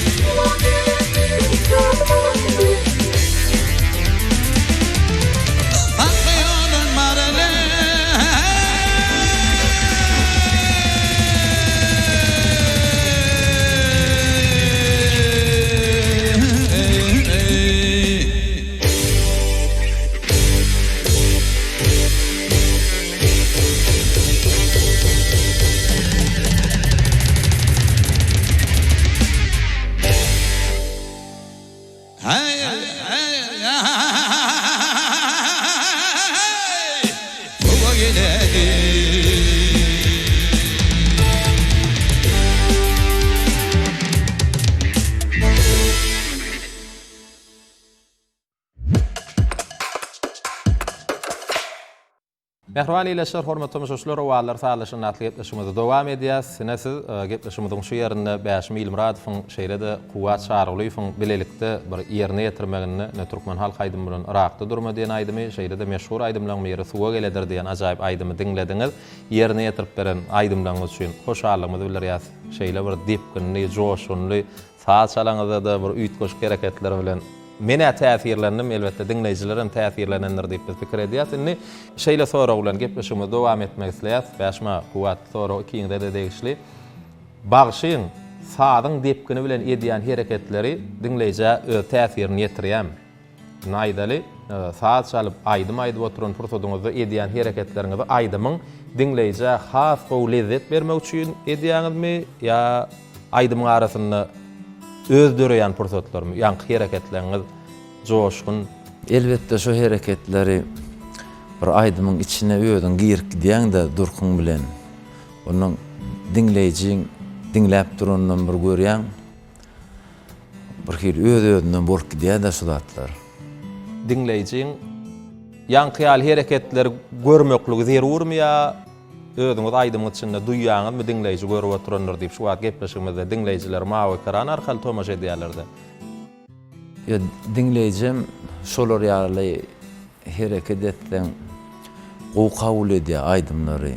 Mehriban ileşler, hormatly tamaşaçylar, owalar sağlaşyň atly gepleşmede dowam edýär. Senesiz gepleşmediň şu ýerinde Bäşim Ilmuradowyň şeýlede kuwat çarlygyň bilelikde bir ýerine ýetirmegini ne Türkmen halk aýdym bilen Irakda durma diýen aýdymy, şeýlede meşhur aýdymlaryň biri suwa geledir diýen ajaýyp aýdymy diňlediňiz. Ýerine ýetirip beren aýdymlaryňyz üçin hoşallygymyzy bildirýäs. Şeýle bir dipkinli, joşunly, saat çalaňyzda da bir üýtgeç hereketler bilen mene täsirlendim, elbetde dinleyijilerin täsirlenenler diýip biz pikir edýäs. Indi şeýle sonra bilen gepleşigimiz dowam etmek isleýäs. Bäşma kuwat sonra ikiňde de degişli. Bagşyň sadyň depkini bilen edýän hereketleri dinleýije öz täsirini ýetirýär. Naýdaly saat çalyp aýdym oturan fursatyňyzda edýän hereketleriňizi aýdymyň dinleýije has gowy lezzet bermek üçin edýäňizmi ýa aýdymyň arasynda özdürýän fursatlarmy ýa-ni hereketleriniz joşkun? Elbette şu hareketleri bir aydymyň içine öýdüň girip gidýän de durkun bilen. Onuň dinleýijiň dinläp durandan bir görýän bir hil öz-özünden borup gidýär de şu zatlar. Dinleýijiň ýankyýaly hereketleri görmekligi zerurmy ýa özüňiz aýdymyň içinde duýýaňyzmy dinleýiji görüp oturanlar diýip şu wagt gepleşigimizde dinleýijiler mawy ekran arkaly tomaşa edýärler-de. Ya dinleýijim şolar ýaly hereket etden gowy kabul edýär aýdymlary.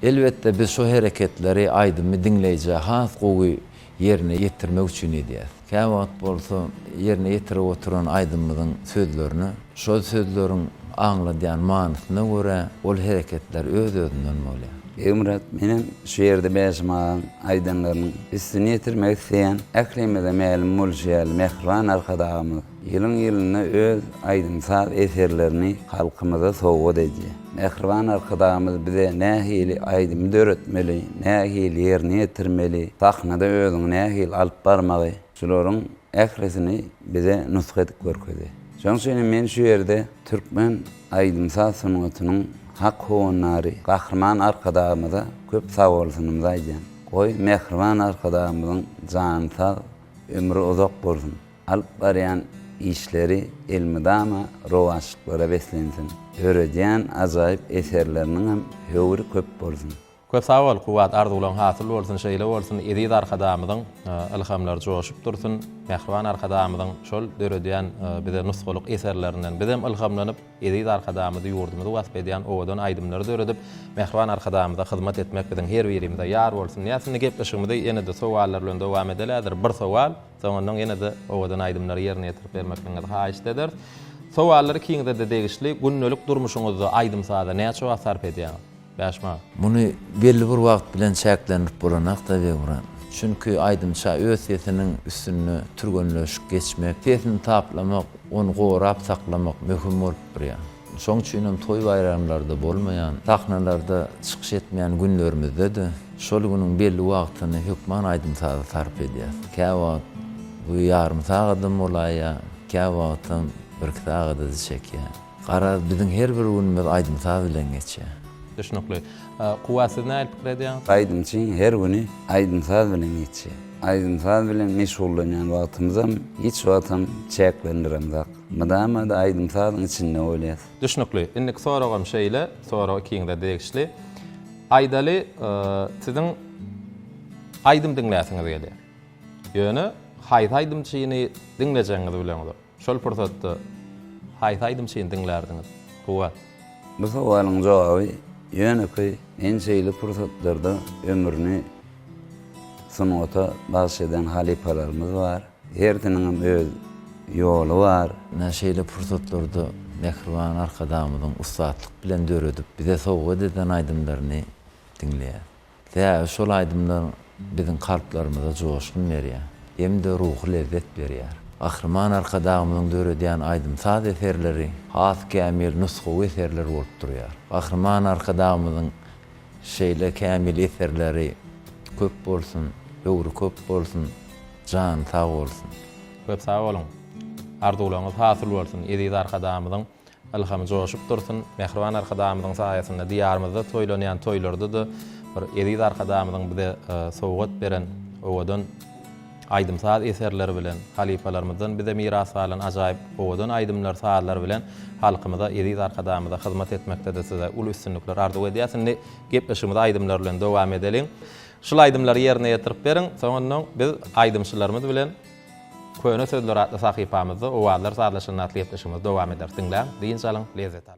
Elbette biz şu hereketleri aýdymy dinleýije has gowy ýerine ýetirmek üçin edýär. Käwagt bolsa ýerine ýetirip oturan aýdymyň sözlerini, şo sözleriň aňladýan manysyna görä ol hereketler öz-özünden bolýar. Emret, benim şu yerde beşmağın aydınlarının üstünü yetirmek isteyen eklemede meğelim mulşiyel mehriban arkadağımız yılına öz aydımsal eserlerini halkımıza soğuk edeceğiz. Mehriban arkadağımız bize nehili aydımı dörtmeli, nehili yerini yetirmeli, sahnada özün nehil alıp barmalı, şuların ekresini bize nusketip görkedi. Şonşuyla men şu yerde Türkmen aydımsal sunutunun hak hoğunları, kahraman arkadağımıza köp sağ olsunumuz aycan. Koy mehriban arkadağımızın cansal ömrü uzak bolsun. Alıp barayan işleri elmidama rovaşlıklara beslensin. Öğretyen azayip eserlerinin hem hövri köp bolsun. Köp sağ ol, kuwat arzulan hasyl bolsun, şeýle bolsun. Edýät arkadağymyň ilhamlar joşup dursun. Mehriban arkadağymyň şol döredýän bize nusgalyk eserlerinden bizem ilhamlanyp edýät arkadağymyzy ýurdumyzy wasp edýän owadan aýdymlary döredip mehriban arkadağymyza hyzmat etmek biziň her birimizde ýar bolsun. Ýa-ni gepleşigimizde ýene-de sowallar bilen dowam edelädir. Bir sowal, soňandan ýene-de owadan aýdymlary ýerine ýetirip bermekliňizi haýyş eder. Sowallary kiňde de degişli günnelik durmuşyňyzda aýdymsada näçe wagt sarp edýäň? Başma. Bunu belli bir wagt bilen çäklenip bolanak da beguran. Çünkü aýdymça öz sesiniň üstüne türgönleşip geçmek, sesini taplamak, onu gorap saklamak möhüm bolup durýar. Şoň üçin hem toy bayramlarda bolmaýan, sahnalarda çykyş etmeýän günlerimizde de şol günüň belli wagtyny hökman aýdymçada sarp edýär. Käwagt bu ýarym sagadym bolýar, käwagtym bir sagada çekýär. Gara biziň her bir günimiz aýdymçada bilen geçýär. Düşünükli. Kuwasy näil pikir edýän? Aydımçın her günü aydımsal bilen geçiyor. Aydımsal bilen meşgullanýan wagtymyzam hiç wagtym çäklendiremzak. Madama da aydımsalyň içinde bolýar. Düşünükli. Indik soragam şeýle, soragy kiňde degişli. Aýdaly siziň aýdym dinläsiňiz gelýär. Ýöne haýt aýdymçyny dinlejeňizi bilendir. Şol pursatda haýt aýdymçyny dinlerdiňiz. Kuwat. Bu sowalyň jogaby ýöne ki en şeýle pursatlarda ömrüni sunata baş eden halipalarymyz bar. Hertiniň öz ýoly bar. Näşeýle pursatlarda mehriban arkadağymyzyň ustatlyk bilen döredip bize sowga eden aýdymlaryny dinleýär. Dä şol aýdymlar biziň kalplarymyza joşkun berýär. Hem-de ruhy lezzet berýär. Ahriman arkadağımyň döredýän aýdymsal eserleri has kämil nusgawy eserler bolup durýar. Ahriman arkadağımyň şeýle kämil eserleri köp bolsun, ýogry köp bolsun, jan sag bolsun. Köp sag bolun. Arzuwlaňyz hasyl bolsun. Edýät arkadağymyň ilhamy joşup dursun. Mehriban arkadağymyň saýasynda diýarymyzda toýlanýan toýlarda da bir edýät arkadağymyň bize sowgat beren owadan aýdymsal eserler bilen halipalarymyzdan bize miras alan ajaýyp owadan aýdymlar saatlar bilen halkymyza edýät arkadağymyza hyzmat etmekde de size ul üstünlikler arzuw edýäsini gepleşigimiz aýdymlar bilen dowam edeliň. Şol aýdymlary ýerine ýetirip beriň, soňandan biz aýdymçylarymyz bilen köne sözler atly sahypamyzda owalar saatlaşyny atly gepleşigimiz dowam eder. Diňläň, diýinçaliň, lezzet al.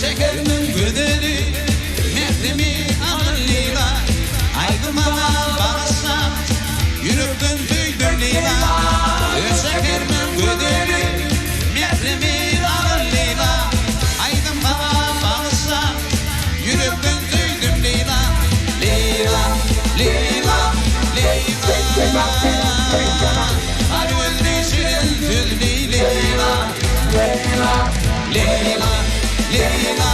Şekerinin güdeli, mehremi ağırlıyla, aydıma bağışsam, yürüktün tüydün lila. Şekerinin güdeli, mehremi ağırlıyla, aydıma bağışsam, yürüktün tüydün lila. Lila, lila, lila, arı öldü şirin tüldü lila. Lila, lila, lila,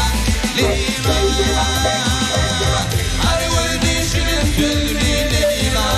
arı öldü şirin tüldü lila.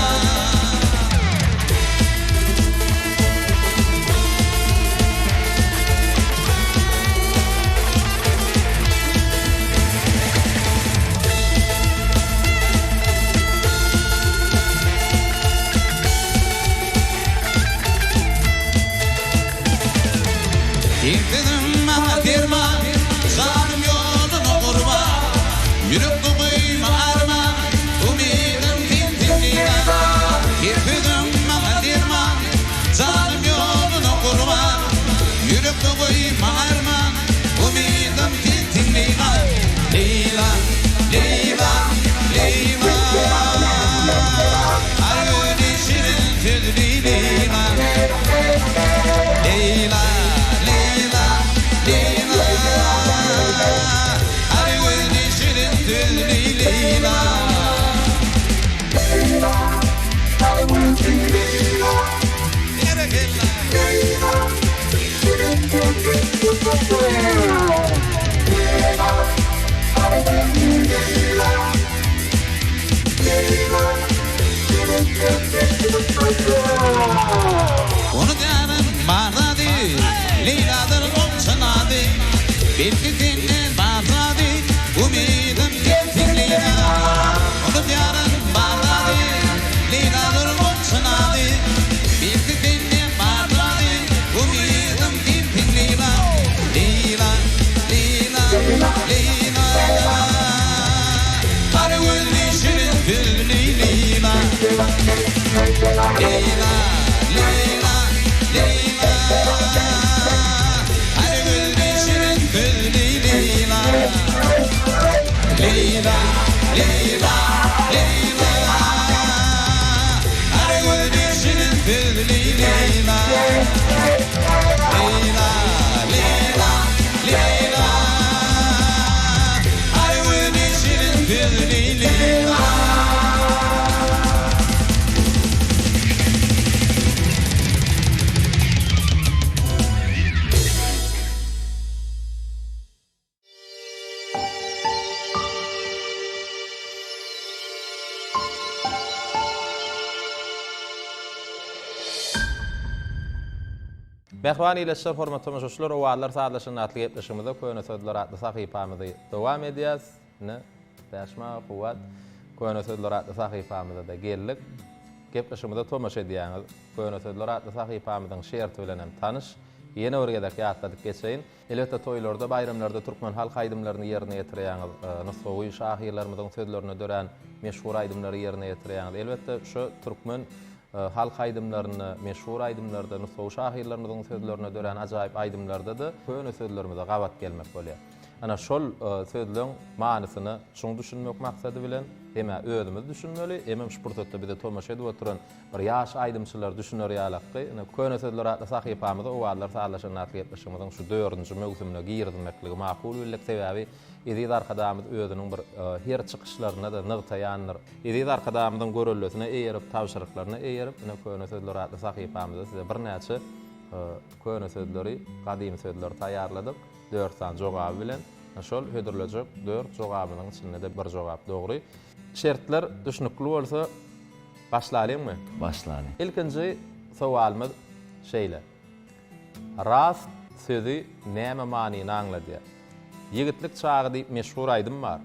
Leyla, Leyla, Leyla. Her gülüşünün gülü Leyla. Leyla, Leyla, Leyla. Her gülüşünün gülü Leyla. Leyla, Leyla, Leyla. Her gülüşünün gülü Leyla. Mehriban ileşler hormatly tamaşaçylar, owalar saatlaşyň atly gepleşigimizde köne sözler atly sahypamyzy dowam edýäs. Täşma Kuwat köne sözler atly sahypamyza da geldik. Gepleşigimizde tamaşa edýäňiz. Köne sözler atly sahypamyzyň şeýerti bilen hem tanyş. Ýene bir gezek ýatladyk geçeýin. Elbetde toýlarda, bayramlarda türkmen halk aýdymlaryny ýerine ýetirýäňiz. Nusrawy şahyrlarymyzyň sözlerini dören meşhur aýdymlary ýerine ýetirýäňiz. Elbetde şu türkmen halk aýdymlaryny, meşhur aýdymlarda Nusrawy şahyrlarymyzyň sözlerini dören ajaýyp aýdymlarda da köne sözlerimize gawat gelmek bolýar. Ana şol sözleriň manysyny şoň düşünmek maksady bilen hem özümiz düşünmeli, hem şurtatda bize tomaşa edip oturan bir ýaş aýdymçylar düşünýär ýalakky. Köne sözler atly sahypamyza owalar saýlaşyň atly gepleşigimiziň şu 4-nji mewsümine girdimekligi makul bilen sebäbi Edid arkadamyz özüniň bir her çykyşlaryna da nygtaýandyr. Edid arkadamyzyň görellesine eýerip, tawşyryklaryna eýerip, köne sözler atly sahypamyzda size bir näçe köne sözleri, gadymy sözleri taýýarladyk. 4 san jogaby bilen. Şol hödürlejek 4 jogabynyň içinde de bir jogap dogry. Şertler düşnükli bolsa başlaýarmy? Başlaýar. İlkinji sowalymyz şeýle. Rast sözi näme manyny aňladýar? Yigitlik çağı diýip meşhur aýdym bar.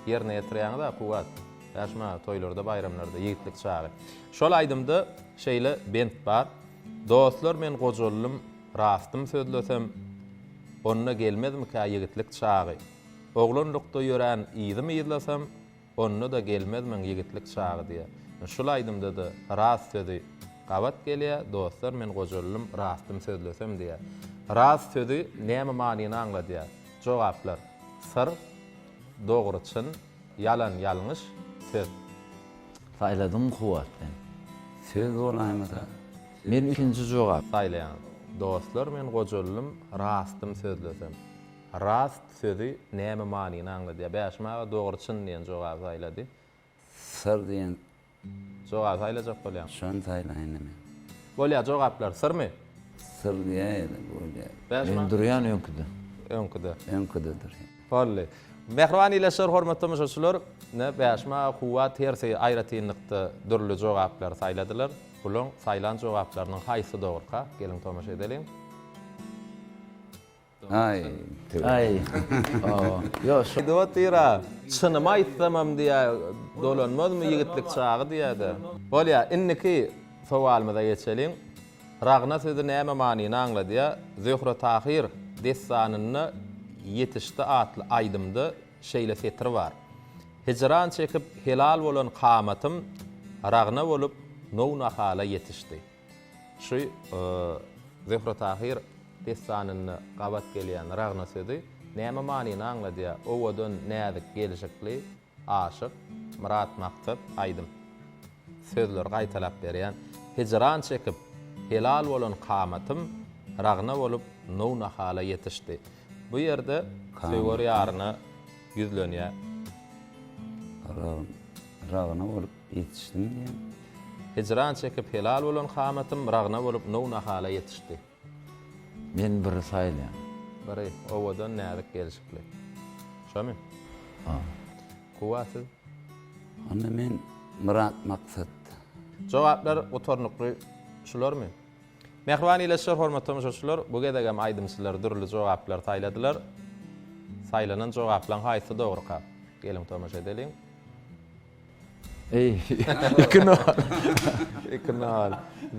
Ýerine ýetirýäňiz da Kuwat. Ýaşma toýlarda, bayramlarda yigitlik çağı. Şol aýdymda şeýle bent bar. Dostlar men gojolum rastym sözlesem onuna gelmezmi ka yigitlik çağı? Oglunlukda ýören ýyzym ýyzlasam onuna da gelmezmi yigitlik çağı diýe. Şol aýdymda da rast sözi gawat gelýär. Dostlar men gojolum rastym sözlesem diýe. Rast sözi näme manyny aňladýar? Jogaplar: sır, dogry çyn, yalan ýalňyş, söz. Saýladym Kuwat ben. Söz bolaymy da. Men ikinji jogap. Saýlaýan. Dostlar men gojolum rastym sözlesem. Rast sözi näme manyny aňladýar? Bäşma dogry çyn diýen jogap saýlady. Sır diýen Jogap saýlajak bolýar. şon saýlaýan. Bolýar jogaplar sırmy? Sır diýen bolýar. Bäşma Men durýan öňküde. öňküde. Öňküdedir. Bolly. Mehriban ileşler hormatly tamaşaçylar, Bäşma Kuwat tersi aýratynlykda dürli jogaplar saýladylar. Bulan saýlan jogaplarynyň haýsy dogry? Gelin tomaşa edelim. Ay. Ay. Yo, şu Dewat ýera, çynymy aýtsamam diýe dolanmazmy yigitlik çağı diýdi. Bolýa, inniki sowalymyza geçelim. Ragna sözi näme manyny aňladýar? Zöhre tahir dessanyny yetişdi atly aýdymda şeýle setri bar. Hicran çekip helal bolan qamatym ragna bolup nowna hala yetişdi. Şu Zöhre tahir dessanyny gawat gelýän ragna sözi näme manyny aňladýar? Owadan nädik gelişikli, aşyk, murat maksat aýdym. Sözler gaýtalap berýän. Hicran çekip helal bolan qamatym ragna bolup nowna hala yetişdi. Bu ýerde söwür ýaryna ýüzlenýär. Ragna bolup ýetişdim diýen. Hicran çekip helal bolan qamatym ragna bolup nowna hala yetişdi. men bir saýlaýan. Biri owadan nädik gelişikli. Şomy? Ha. Kuwaty. Onda men murat maksat. Jogaplar otornukly şularmy? Mehriban ileşler hormatly tamaşaçylar, bu gedegem aýdymçylar dürli jogaplar taýladylar. Saýlanan jogaplaryň haýsy dogry ka? Gelin tomaşa edelim. Ey, iknal. Iknal.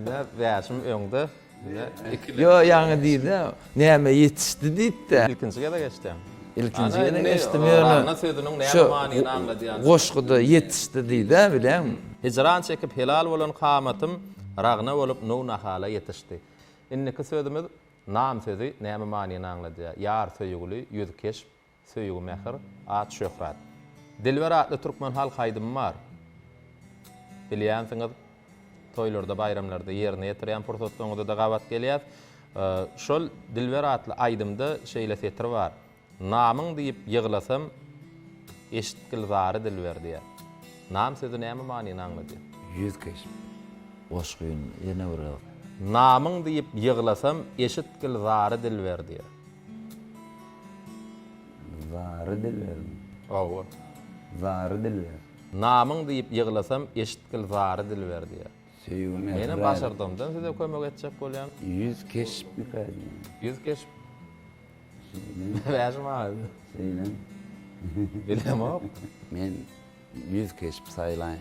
Ne bäşim öňde. Yo, ýaňy diýdi. Näme ýetişdi diýdi. İlkinjiye de geçdim. İlkinjiye de geçdim. Ana sözüniň näme manyny aňladýan? Goşguda ýetişdi diýdi, bilen. Hicran çekip helal bolan kamatym ragna bolup nu nahala yetişdi. Inniki sözümüz nam sözü näme manyny anlady? Yar söýgüli, ýüzkeş, söýgü mähir, at şöhrat. Dilber atly türkmen halk haýdym bar. Bilýänsiňiz, toýlarda, bayramlarda ýerine ýetirýän pursatlaryňda da gawat gelýär. Şol dilber atly aýdymda şeýle setir bar. Namyň diýip ýyglasam eşitkil zary dilber diýär. Nam sözü näme manyny anlady? Yüzkeş. Oşgyn ýene bir. Namyň diýip ýyglasam eşitkil zary dilber diýär. Zary dilber. Owa. Zary dilber. Namyň diýip ýyglasam eşitkil zary dilber diýär. Söýgü Mene başardymdan size kömek etjek bolýan. Yüzkeş mi kaydı? Yüzkeş. Wäşma. Söyle. Bilemok. Men yüzkeş saylaýyn.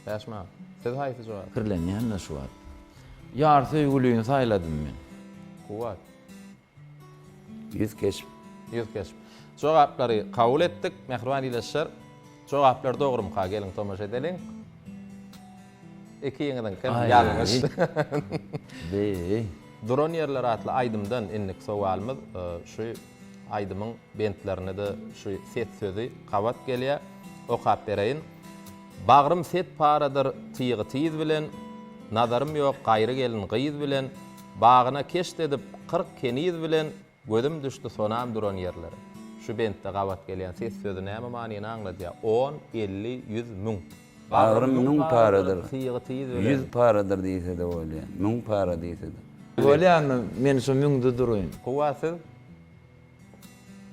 Wäşma. Siz haýsy jogap? Kirlenýän şu var. Ýar söýgüliýini saýladym men. Kuwat. Yüzkeş. Yüzkeş. Jogaplary kabul etdik. Mehriban ileşer. Jogaplar dogrum ka gelin tomaş edeliň. Iki ýeňden kim Ay, ýalňyş. Bey. Duran yerler atly aýdymdan innik sowalymyz şu aýdymyň bentlerine de şu set sözü kawat gelýär. Okap bereýin. Bagrym set paradyr tyýgy tyýiz bilen, nazarym ýok gaýry gelin gyýyz bilen, bagyna keşt edip 40 keniz bilen gözüm düşdi sonam duran yerlere. Şu bentde kawat gelýän set sözü näme manyny anladýar? 10, 50, 100 müň. Bagrym müň paradyr. Tyýgy tyýiz bilen. 100 paradyr diýse de bolýar. Müň para diýse de. Bolýan men şu müňde durýyn. Kuwasyz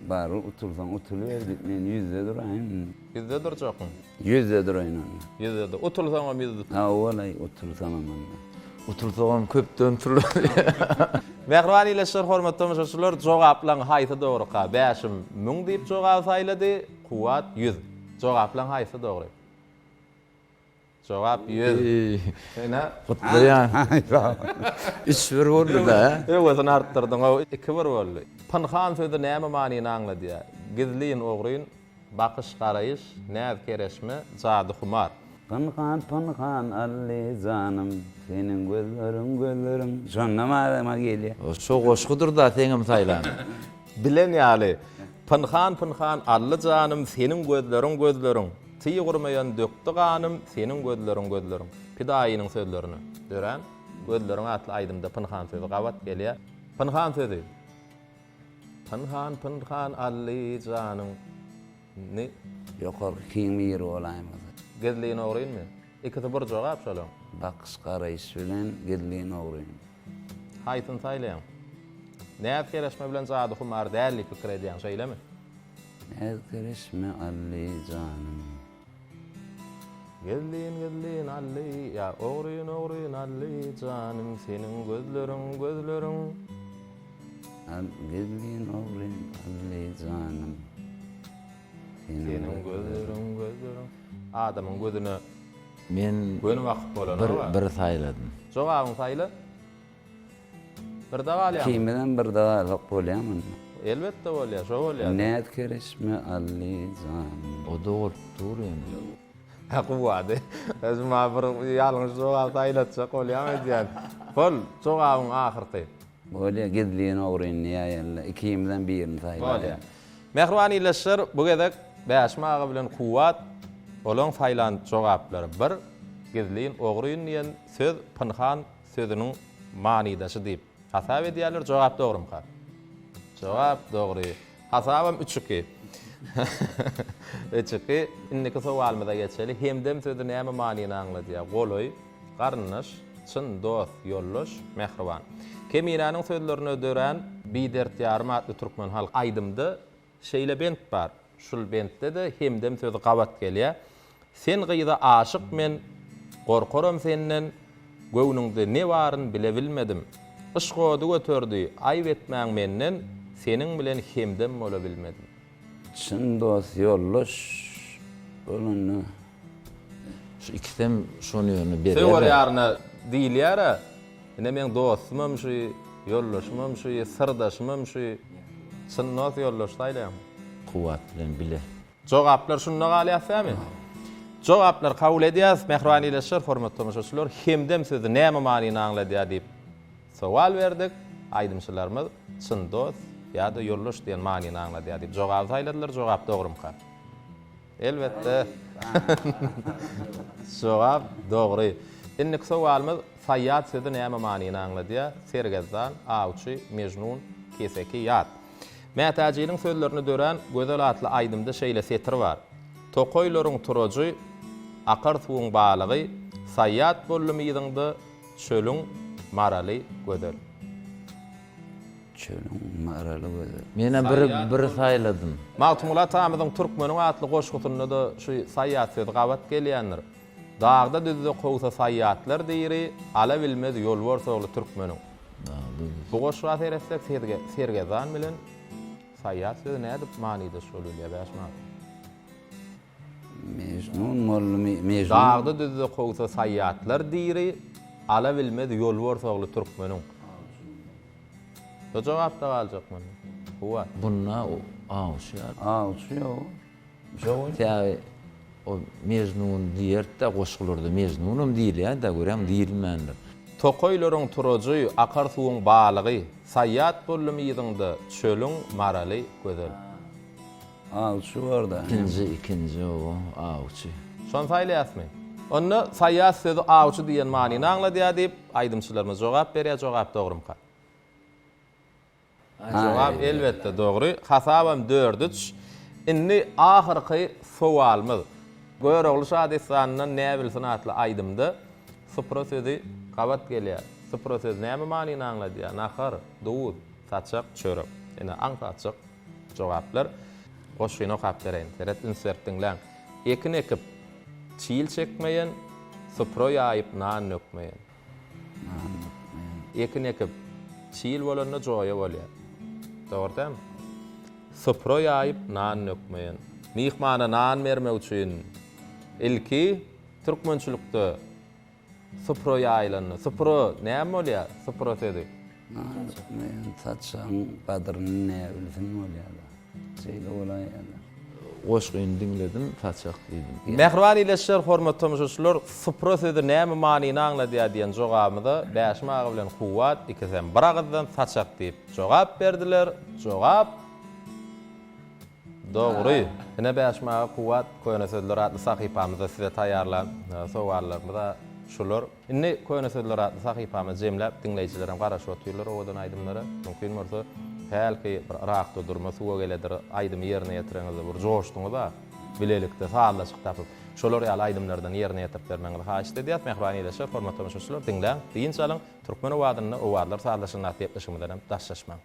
Bar utulsan utuluverdik men 100'de duraýyn. 100'de durjakyn. 100'de duraýyn. 100'de utulsaň 100'de. Ha olay utulsam amanda. Oturtagam köpden turlar. Mehriban ileşer hormatly tamaşaçylar, jogaplaň haýsy dogry ka? Bäşim müň diýip jogap saýlady, kuwat 100. Jogaplaň haýsy dogry? Jogap 100. Ene Gutlaýan. Üç bir boldy da. öwüsini artdyrdyň, o 2 bir boldy. Pynhan sözü näme manyny anladýar? Gizliň ogryň, bakyş garaýyş, näz keresmi, jady humar. Pınhan alli canım senin gözlerin şonnama gelýär. Şo goşgudur da teňim saýlan. Bilen ýaly. Pynhan ally janym senin gözlerin. Tiý gurmayan dökdi ganym senin gözlerin. Pidaýynyň sözlerini. Dören gözlerin atly aýdymda pynhan sözü gawat gelýär. Pynhan sözü. Pynhan ally janym. Ne? Ýokary kiň bir olaýmaz. Gizliň ogryňmy? Ikisi bir jogap şolam. Bakyş garaýyş bilen gizliň ogryň. Haýtyn saýlaýan. Näme keresme bilen jady humar däli pikir edýän şeýlemi? Ezkeresme alli canım. Gizliň ally, ya ogryň ally janym senin gözlerin. Al gizliň ogryň alli canım. Senin gözlerin. Adamyň gözüne Men göni wagt bolan bir saýladym. Jogabyň saýly. Bir da galýar. Kimden bir daha lok bolýarmyn. Elbetde bolýar, şo bolýar. Nezkeresme alli canım. O da olup durýan. Ha kuwady. Özüme bir ýalňyş jogap saýlatsa bolýar diýen. Bol, jogabyň ahyrky. Bolýar gizliň ogryň ýaýalla ikimden birini saýlar. Bolýar. Mehriban ileşer bu gedek bäşmagy bilen kuwat olan saýlan jogaplary. Bir gizliň ogryň diýen söz pynhan sözüniň manydaşy diýip hasap edýärler. Jogap dogry ka? Jogap dogry. Hasabam 3-2. 3-2. Inniki sowalymyza geçeli. Hemdem sözü näme manyny anladýar? Goloy, garnyş, çyn dost, ýoldaş, mehriban. Kemiranyň sözlerini ödören Bidert ýarym atly türkmen halk aýdymda şeýle bent bar. Şul bentde de hemdem sözü gawat gelýär. Sen gyýda aşyk men, gorkaram senden, göwnüňde ne baryn bile bilmedim. Işgody götürdi, aýp etmäň menden, seniň bilen hemdem bola bilmedim. Çyn dost ýoldaş bolany. Şu ikisem şonu ýöne berýär. Söwür ýaryna diýilýär. Ene men dostumam şu, ýoldaşymam şu, sirdaşymam şu. Çyn dost ýoldaş saýlaýam. Kuwat bilen bile. Jogaplar şunda galýarmy? Jogaplar kabul edýäs, mehrbanyleşer, hormatly tamaşaçylar, hemdem sözi näme manyny anladýar diýip sowal berdik. Aýdymçylarymyz çyn dost ýa-da ýoldaş diýen manyny anladýar diýip jogap aýladylar, jogap dogrumka. Elbetde. Jogap dogry. Innik sowalymyz sayyat sözi näme manyny anladýar? Sergezdan, awçy, mejnun, keseki ýat. Mätäjiliň sözlerini dören gözel atly aýdymda şeýle setir bar. Tokoýlaryň turajy, akar suwuň balygy, sayyat bolumydyňdy, çölüň maraly gödel. Çölüň maraly gödel. Mene bir sayladım. Magtumulat amyzyň türkmeniň atly goşgutyny da şu sayyat sözi gabat gelýändir. Dağda düzde kowsa sayyatlar diýri, ala bilmez ýolbar sogly türkmeniň. Bu goşgat eresek sergezan bilen sayyat sözi näde manyda şolýar başma. Mejnun mollumy mejnun. Dağda düzde kowsa sayyatlar diýri, ala bilmez ýolbar sogly türkmeniň. Bu jogap da aljakman. Huwa. Bunna awçy. Awçy ýok. Täze o mejnun diýer de goşgularda mejnunum diýilýär da görem diýilmändir. Tokoýlaryň turajy, akar suwuň balygy, sayyat bolumydyňdy, çölüň maraly gödel. Awçy barda. İkinci o awçy. Şon saýlaýasmy? Onda sayyat sözi awçy diýen manyny anladýar diýip aýdymçylarymyz jogap berýär, jogap dogrumka. Jogap elbetde dogry. Hasabam 4-3. Inni ahyrky sowalymyz. Görogly şadysanyň näme bilsin atly aýdymda sıfıra sözi gabat gelýär. Sıfıra sözi näme manyny anladýar? Nahar, dowud, saçak, çörek. Ene aň saçak jogaplar. Goşgyny okap bereň. Seret insertdiňler. Ekin ekip çiğil çekmeyen, sıfıra ýaýyp nan nökmeyen. Ekin ekip çiğil bolanda joýa bolýar. Dogrymy? Sıfıra ýaýyp nan nökmeyen. Mihmana nan bermek üçin ilki türkmençilikde sıfıra ýaýlany. Sıfıra näme bolýar? Sıfıra sözi. Men saçaň gadryny näme bilsin bolýar. Şeýle bolýar. Goşgyny dinledim, saçak diýdim. Mehrbanyleşer, hormatly tamaşaçylar, sıfıra sözi näme manyny anladýar diýen jogabymyza bäşmagy bilen Kuwat ikisem bir agzdan saçak diýip jogap berdiler. Jogap dogry. Ene bäşmagy Kuwat köýne sözler adly sahypamyzda size taýýarlan sowallarymyza şular. Inni köýne sözler adly sahypamy jemläp dinleýijilerim garaşyp otyrlar odan aýdymlara. Mümkin bolsa helki rahatda durma suwa geledir, aýdymy ýerine ýetireňizde bir joşduňyz da bilelikde sağlaşyk tapyp şolar ýaly aýdymlardan ýerine ýetirip bermeňizi haýyş edýär. Mehrbanyleşer, hormatly tamaşaçylar, dinläň. Diýin çalyň, türkmen owadyny owadlar sağlaşyk natypleşigimden hem daşlaşmaň.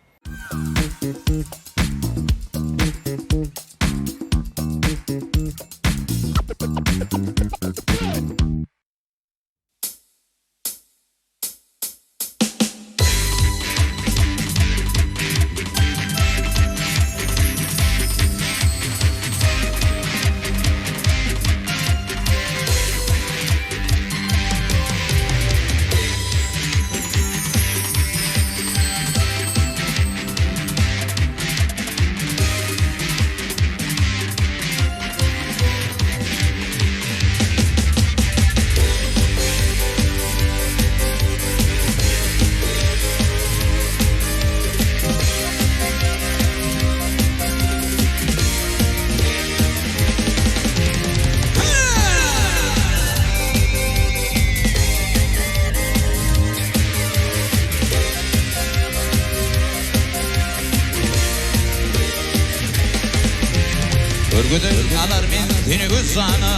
Örgüdür alar men seni göz sana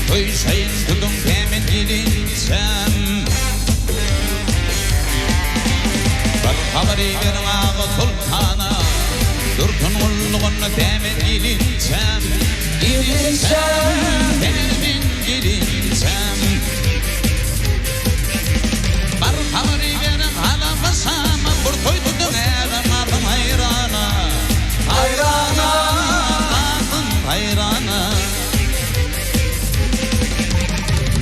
Köyşayın tutun temin gelinsem Bak habari verin ağı sultana Durtun ulluğunu temin gelinsem Temin gelinsem Bak habari verin alamasama Burtoy tutun erim adım hayrana Hayrana hayrana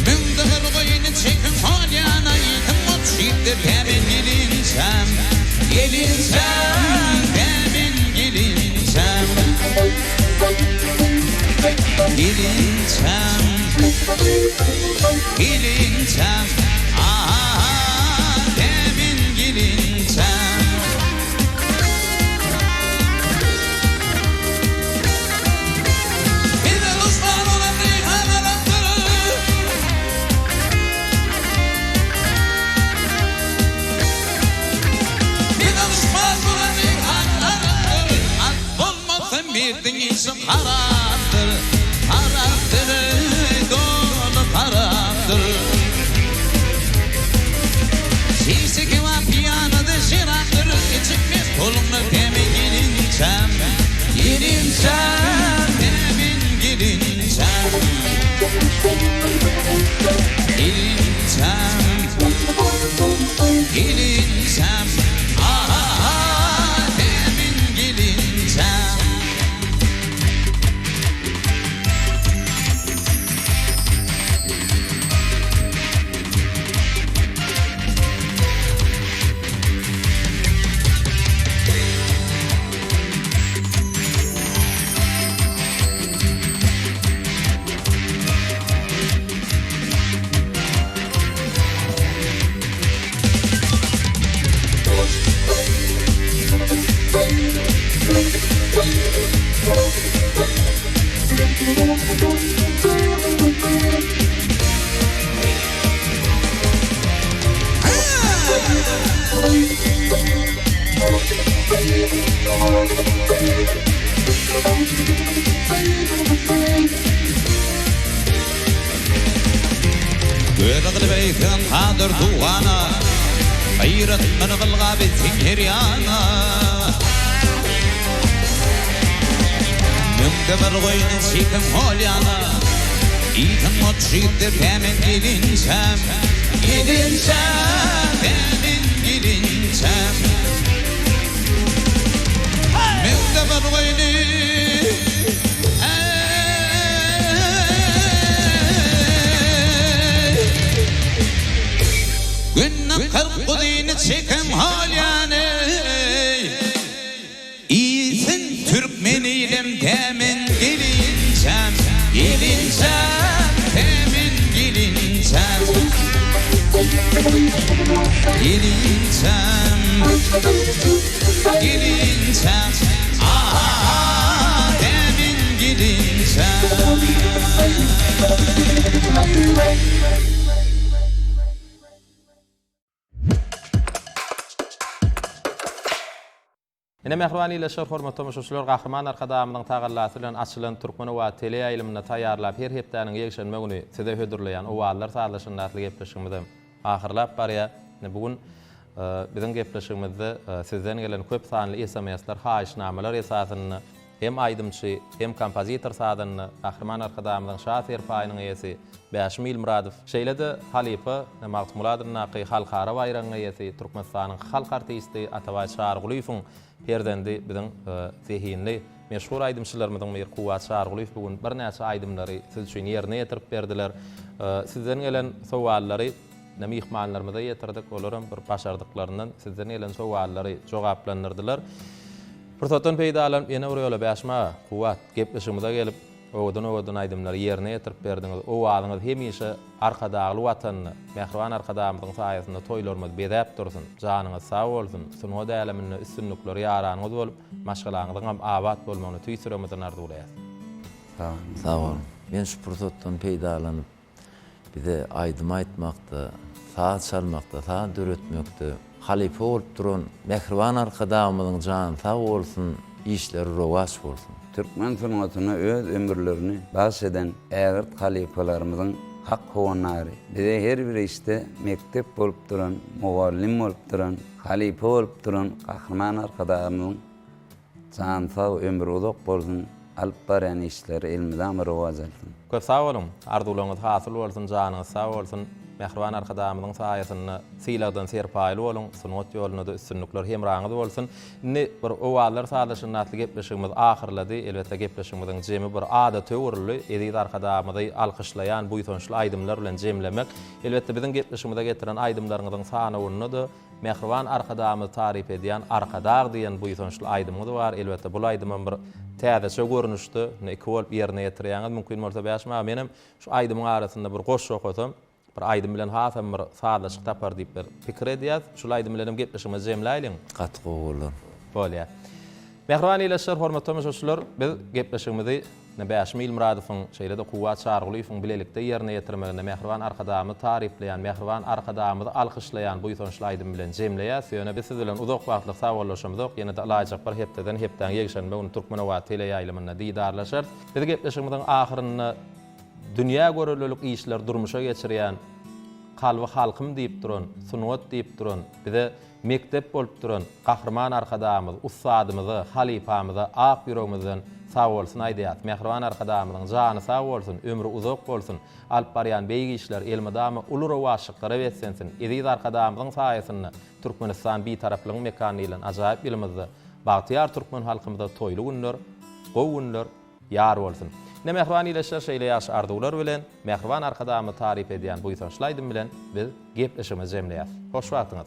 Mümde her boyunu çekin halyana Yetim o çiğdir hemen gelinsem hemen gelinsem Gilinçem, demin gilinçem. Bir de ıslan olan reyhanalattır. Bir de ıslan olan reyhanalattır. At olmasın birdin işim harattır. Harattır, dolu harattır. Sisiki var piyanoda şiraktır. İçimiz kolumda demin gilinçem. Gilinçem, demin gilinçem. Gilinçem, gilinçem. Demin gilinçem. Gürgül beytin hadır duana, ayrat min gılgabetin hiryana. Mümde bir goyun sikim holyana, itin mutşittir temin gilinçem. Gilinçem, temin gilinçem. Mümde bir goyun Günne kırk kudini çekim halyane. İyisin Türkmenilim temin gilinçem. Gilinçem, temin gilinçem. Gilinçem, gilinçem. Temin gilinçem. Ine mehrbani ile şer hormat tomoşuşlar gahryman arkadamynyň tagallasy bilen açylan Türkmen we tele ýaýlymyny taýýarlap her hepdäniň ýegşenmegini size hödürleýän owallar saglaşyndatly gepleşigimizde ahyrlap barýa. Bugun biziň gepleşigimizde sizden gelen köp sanly SMS-ler, haýyşnamalar esasyny hem aýdymçy hem kompozitor sadyny gahryman arkadamynyň şaher paýynyň eýesi Bäşmil Muradow, şeýle-de Halipa Magtmuladyň naky halkara baýramyň eýesi Türkmenistanyň halk artisti Atabaý Şargulyýowyň perdendi biziň zehinli meşhur aýdymçylarymyň bir Kuwat Şargulyýow bugun bir näçe aýdymlary siz üçin ýerine ýetirip berdiler. Sizden gelen sowallary mehmanlarymyza ýetirdik, olaram bir başardyklarynyň sizden gelen sowallary jogaplandyrdylar. Fırsatdan peýdalan ýene bir ýola Bäşma Kuwat gepleşigimize gelip owadan aýdymlary ýerine ýetirip berdiňiz. O wadyňyz hemişe arkadagly watanyny, mehriban arkadamyň saýasynda toýlarymyz bedäp dursun, janyňyz sag bolsun, sunuw dälemini üstünlikleri ýaranyňyz bolup, maşgalaňyzyň hem abad bolmagyny tüýsüremizden arzuwlaýas. Sağ olun. Ben şu fırsatdan peýdalanyp bize aýdym aýtmakda, saat çalmakda, saat döretmekde, halife bolup duran mehriban arkadamyň jany sag bolsun, işleri rowaç bolsun. Türkmen sunnatyna öz ömürlerini baş eden ägirt halifalarymyzyň hak howanary. Bize her bir işte mektep bolup duran, muallim bolup duran, halife bolup duran gahryman arkadamyň jany sag ömür uzak bolsun, alyp barýan işleri elmiden rowaç alsyn. Köp sag bolun, arzuwlaryňyz hasyl bolsun, janyňyz sag bolsun. Mehriban arkadamynyň saýasyny syýlagdan serpaýly bolun, sunat ýoluna da üstünlikler hemraňyda bolsun. Ne bir owallar saýlaşyny atly gepleşigimiz ahyrlady. Elbetde gepleşigimiziň jemi bir ada töwürli, edip arkadamyzy alkyşlaýan bu ýetençli aýdymlar bilen jemlemek. Elbetde biziň gepleşigimize getiren aýdymlaryňyzyň sanawyny da Mehriban arkadamy tarif edýän arkadag diýen bu ýetençli aýdymyz bar. Elbetde bu aýdymyň bir täze görnüşdi, ne iki bolup ýerine ýetirýäňiz mümkin bolsa başma menim şu aýdymyň arasynda bir goş şokatam. Bir aýdym bilen hasam bir saýlaşyk tapar diýip bir pikir edýär. Şu aýdym bilen gepleşigimiz jemläýin. Gatgy bolar. Bolýar. Mehriban ýeler hormatly müşahitler, biz gepleşigimizi Näbäş Mil Muradowyň şeýle de kuwat çarglysyň bilelikde ýerine ýetirmeginde Mehriban arkadamy tarifleýän, Mehriban arkadamy alkyşlaýan bu ýetençli aýdym bilen jemleýär. Söýne biz siz bilen uzak wagtlyk sagawlaşymyz, ýene de alaýjak bir hepden hepden ýegşenme ony Türkmenowat tele ýaýlymyna diýdarlaşar. Biz gepleşigimiziň ahyryny dünýä görelilik işler durmuşa geçirýän kalby halkym diýip duran, sunwat diýip duran, bize mektep bolup duran gahrman arkadamyz, ustadymyzy, halifamyzy, ak ýüregimizden sağ bolsun aýdýar. Mehriban arkadamyň jany sağ bolsun, ömrü uzak bolsun. Alp barýan beýgi işler elmadamy ulura waşyklara wetsensin. Edip arkadamyň saýasyny Türkmenistan bir taraplyň mekany bilen ajaýyp bilimizde bagtyar türkmen halkymyzda toýly günler, gowy günler ýar bolsun. Ne Mehriban ýeler şeýle ýaş arzuwlar bilen Mehriban arkadamy tarif edýän bu ýetençli aýdym bilen biz gepleşigimizi jemleýär. Hoş wagtyňyz.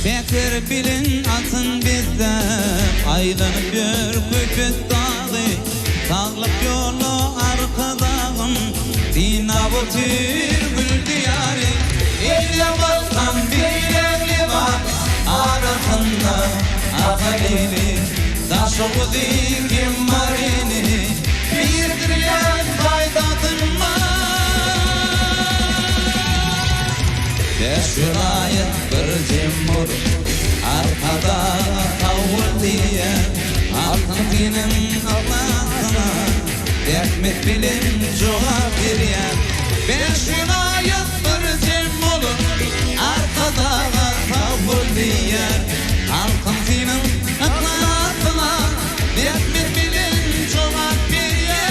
Bekir bilin atın bizde aylanıp bir köpet dağı Sağlık yolu arkadağım Dinavutir gül diyarı İlle balkan bir evli var Arasında akabili Taşı kuzi kim marini Bir yer faydatın var Beşirayet bir cimur Arkada tavur diye Altın dinin Allah'ına Dekmet bilim cevap veriyen Beşirayet bir cimur Arkada tavur diye Altın dinin Allah'ına Dekmet bilim cevap veriyen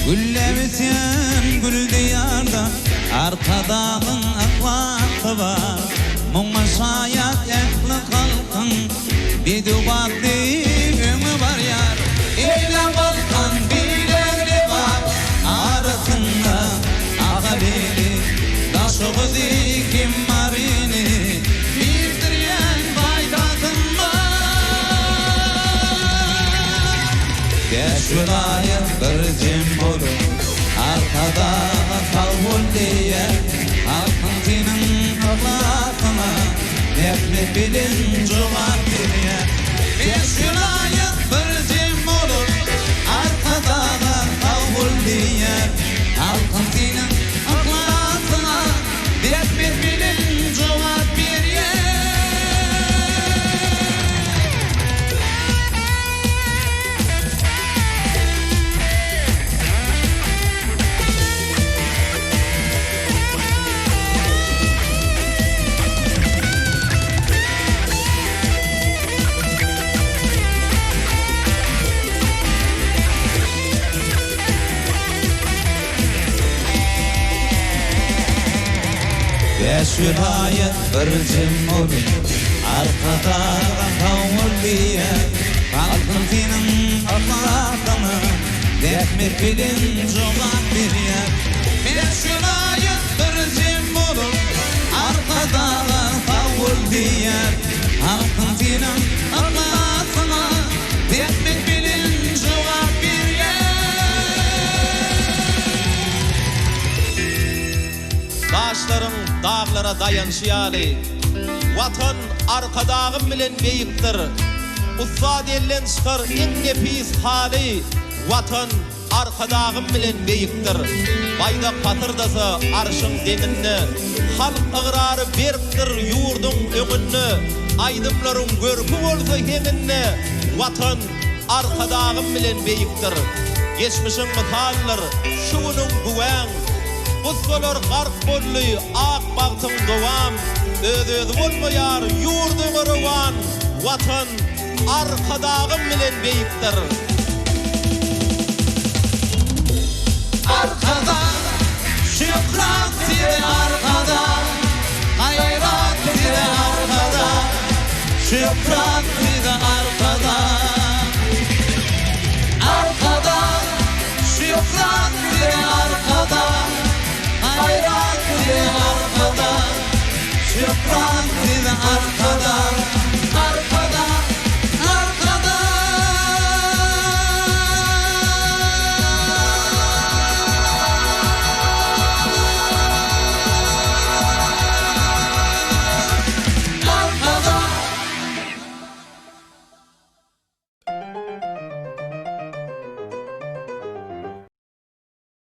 Güllemişim gül diyarda Arkadağın aklakı var Mumma şayat ekli kalkın Bir duvakli ömü var yar İle balkan bir evli var Arasında akabili Taşı kuzi kim marini Bir diyen faydatın var Beşirayet bir cimur Arkada kavul diye Halkın dinin Allah'ına Nefret bilin cevap diye Beşirayet bir cimur Arkada kavul diye Halkın dinin Allah'ına Nefret bilin cevap diye şülayet ırcım olun arkada kavulliye halkın senin Allah'ını dekmek bilin cevap bir yer bir şülayet ırcım olun arkada kavulliye halkın senin Allah'ını dekmek bilin cevap bir yer Daşların dağlara dayanşyaly Watan arkadağım bilen beýikdir Ussad ellen çıkar en nepis hali Watan arkadağım bilen beýikdir Bayda patırdasa arşın deninni Halk ıgrary berkdir yurdun öňünni Aydymlaryň görkü bolsa heminni Watan arkadağım bilen beýikdir Geçmişin misallar şuwunyň güwäň Busgolar gark bolly, ak bagtyň dowam Öz-özü bolmaýar yurduň rewan Watan arkadağım bilen beýikdir